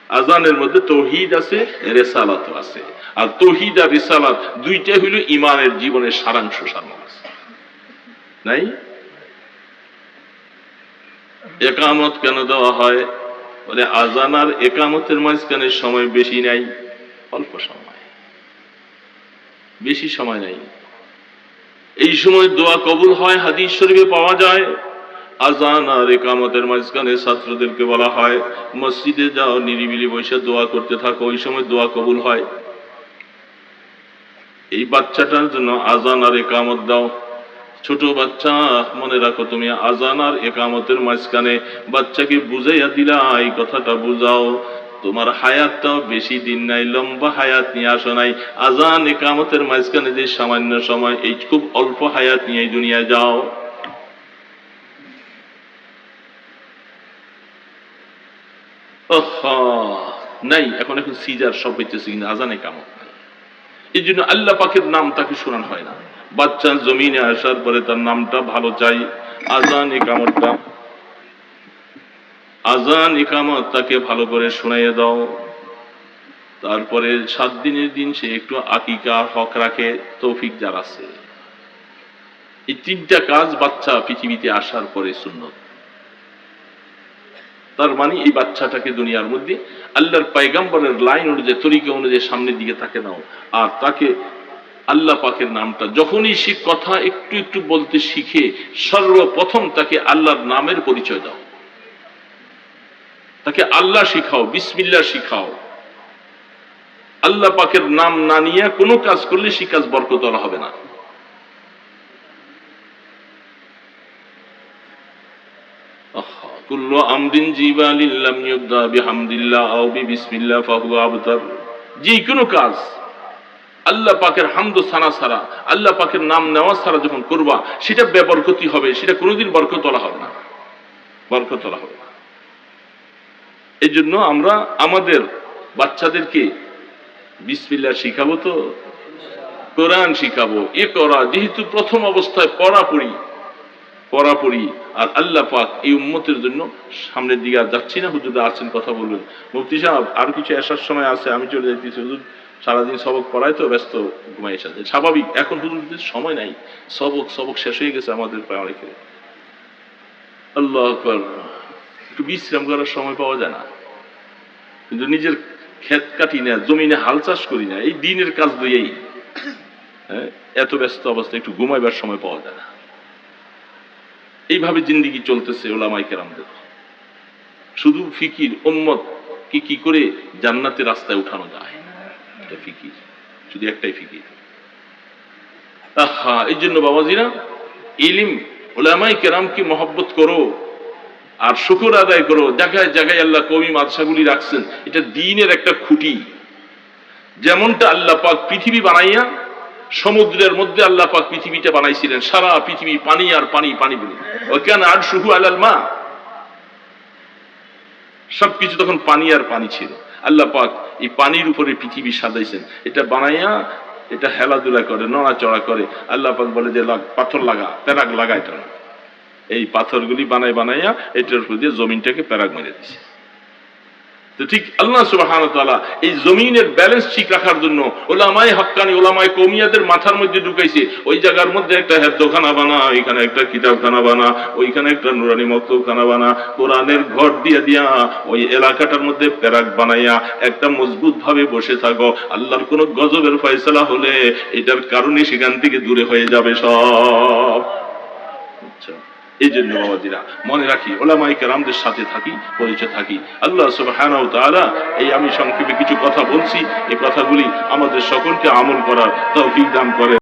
আজানের মধ্যে তৌহিদ আছে, রিসালাত আছে। আর তৌহিদ আর রিসালাত দুইটা হইল ঈমানের, জীবনের সারাংশ, সারমগজ। নাই? একামত কেন দেওয়া হয়? বলে আজান আর একামতের মাঝখানে সময় বেশি নাই, অল্প সময়, বেশি সময় নাই। এই সময় দোয়া কবুল হয়, হাদিস শরীফে পাওয়া যায়। আজান আর একামতের মাঝখানে ছাত্রদেরকে বলা হয় মসজিদে যাও, নিরিবিলি বসে দোয়া করতে থাকো, ওই সময় দোয়া কবুল হয়। এই বাচ্চাটার জন্য আজান আর একামত দাও। ছোট বাচ্চা, মনে রাখো তুমি আজান আর একামতের মাঝখানে বাচ্চাকে বুঝাইয়া দিলা, এই কথাটা বুঝাও তোমার হায়াতটাও বেশি দিন নাই, লম্বা হায়াত নিয়ে আসো নাই। আজান একামতের মাঝখানে যে সামান্য সময়, এই খুব অল্প হায়াত নিয়ে এই দুনিয়ায় যাও। নাই, এখন সিজার সব হইতেছে, কিন্তু আজান একামত নাই। এই জন্য আল্লাহ পাকের নাম তাকে শোনানো হয় না। বাচ্চা জমিনে আসার পরে তার নামটা ভালো চাই। আজান একামতটা, আজান একামত তাকে ভালো করে শোনাইয়ে দাও। তারপরে 7 দিনের দিন সে একটু আকিকা হক রাখে, তৌফিক যার আছে। এই 3টা কাজ বাচ্চা পৃথিবীতে আসার পরে সুন্নত। তার মানে এই বাচ্চাটাকে দুনিয়ার মধ্যে আল্লাহর পয়গম্বরের লাইন অনুযায়ী, তরিকা অনুযায়ী সামনের দিকে তাকে নাও। আর তাকে আল্লাহ পাকের নামটা যখনই সে কথা একটু একটু বলতে শিখে, সর্বপ্রথম তাকে আল্লাহর নামের পরিচয় দাও। তাকে আল্লাহ শিখাও, বিসমিল্লাহ শিখাও। আল্লাহ পাকের নাম না নিয়ে কোনো কাজ করলে সে কাজ বরকতওয়ালা হবে না। কুল্লু আমরিন জিবালিন লাম ইউবদা বিহামদিল্লাহ আও বিসমিল্লাহ ফাহুয়া আবতার। যে কোনো কাজ আল্লাহ পাকের হামদ সানা ছাড়া, আল্লাহ পাকের নাম নেওয়া ছাড়া যখন করবা, সেটা বেবরকতি হবে, সেটা কোনোদিন বরকতওয়ালা হবে না, বরকতওয়ালা হবে না। এই জন্য আমরা আমাদের বাচ্চাদেরকে বিসমিল্লাহ শিখাবো, তো কোরআন শিখাবো। এ করা যেহেতু প্রথম অবস্থায় পড়াপড়ি। আর আল্লাহ পাক এই উম্মতের জন্য সামনের দিকে আর যাচ্ছি না, হুজুরা আছেন, কথা বলবেন। মুফতি সাহেব আর কিছু আসার সময় আছে, আমি চলে যাইতেছি, হুজুর সারাদিন সবক পড়ায় তো ব্যস্ত, ঘুমাই এসেছে, স্বাভাবিক। এখন হুজুরদের সময় নাই, সবক শেষ হয়ে গেছে আমাদের প্রায়। আল্লাহ আকবার, একটু বিশ্রাম করার সময় পাওয়া যায় না। কিন্তু নিজের ক্ষেত কাটি না, জমিনে হাল চাষ করি না, এই দিনের কাজ দিয়েই এত ব্যস্ত অবস্থায় একটু ঘুমাইবার সময় পাওয়া যায় না। এইভাবে জিন্দেগি চলতেছে ওলামায়ে কেরামদের। শুধু ফিকির, উম্মত কি করে জান্নাতের রাস্তায় উঠানো যায়, এটা ফিকির, শুধু একটাই ফিকির। এই জন্য বাবাজিরা, ইলম ওলামায়ে কেরামকে মহব্বত করো আর শুকর আদায় করো। জায়গায় জায়গায় আল্লাহ কওমি মাদ্রাসাগুলি রাখছেন, এটা দ্বীনের একটা খুঁটি। যেমনটা আল্লাহ পাক পৃথিবী বানাইয়া, সমুদ্রের মধ্যে আল্লাহ পাক পৃথিবীটা বানাইছিলেন, সারা পৃথিবী পানি আর পানি, পানি বলে ওয়াকানা আরশুহু আলাল মা, সবকিছু তখন পানি আর পানি ছিল। আল্লাহ পাক এই পানির উপরে পৃথিবী সাজাইছেন, এটা বানাইয়া, এটা হেলাধুলা করে, নড়াচড়া করে। আল্লাহ পাক বলে যে পাথর লাগা, প্যারাগ লাগা, এটা না, এই পাথরগুলি বানাইয়া এটার উপর দিয়ে জমিনটাকে প্যারাগ মেরে দিছে। তো ঠিক আল্লাহ সুবহানাহু ওয়া তাআলা এই জমিনের ব্যালেন্স ঠিক রাখার জন্য উলামায়ে হক্কানি, উলামায়ে কওমিয়াদের মাথার মধ্যে ঢুকাইছে, ওই জায়গার মধ্যে একটা হেফজখানা বানা, ওইখানে একটা কিতাবখানা বানা, ওইখানে একটা নুরানি মক্তবখানা বানা, কোরআনের ঘর দিয়া ওই এলাকাটার মধ্যে প্যারাক বানাইয়া একটা মজবুত ভাবে বসে থাকো। আল্লাহর কোন গজবের ফয়সালা হলে এটার কারণে সেখান থেকে দূরে হয়ে যাবে সব। আচ্ছা, এই জন্য বাবাজিরা মনে রাখি, উলামায়ে কেরামদের সাথে থাকি, পরিচয় থাকি। আল্লাহ সুবহানাহু ওয়া তাআলা এই আমি সংক্ষেপে কিছু কথা বলছি, এই কথাগুলি আমাদের সকলকে আমল করার তৌফিক দান করে।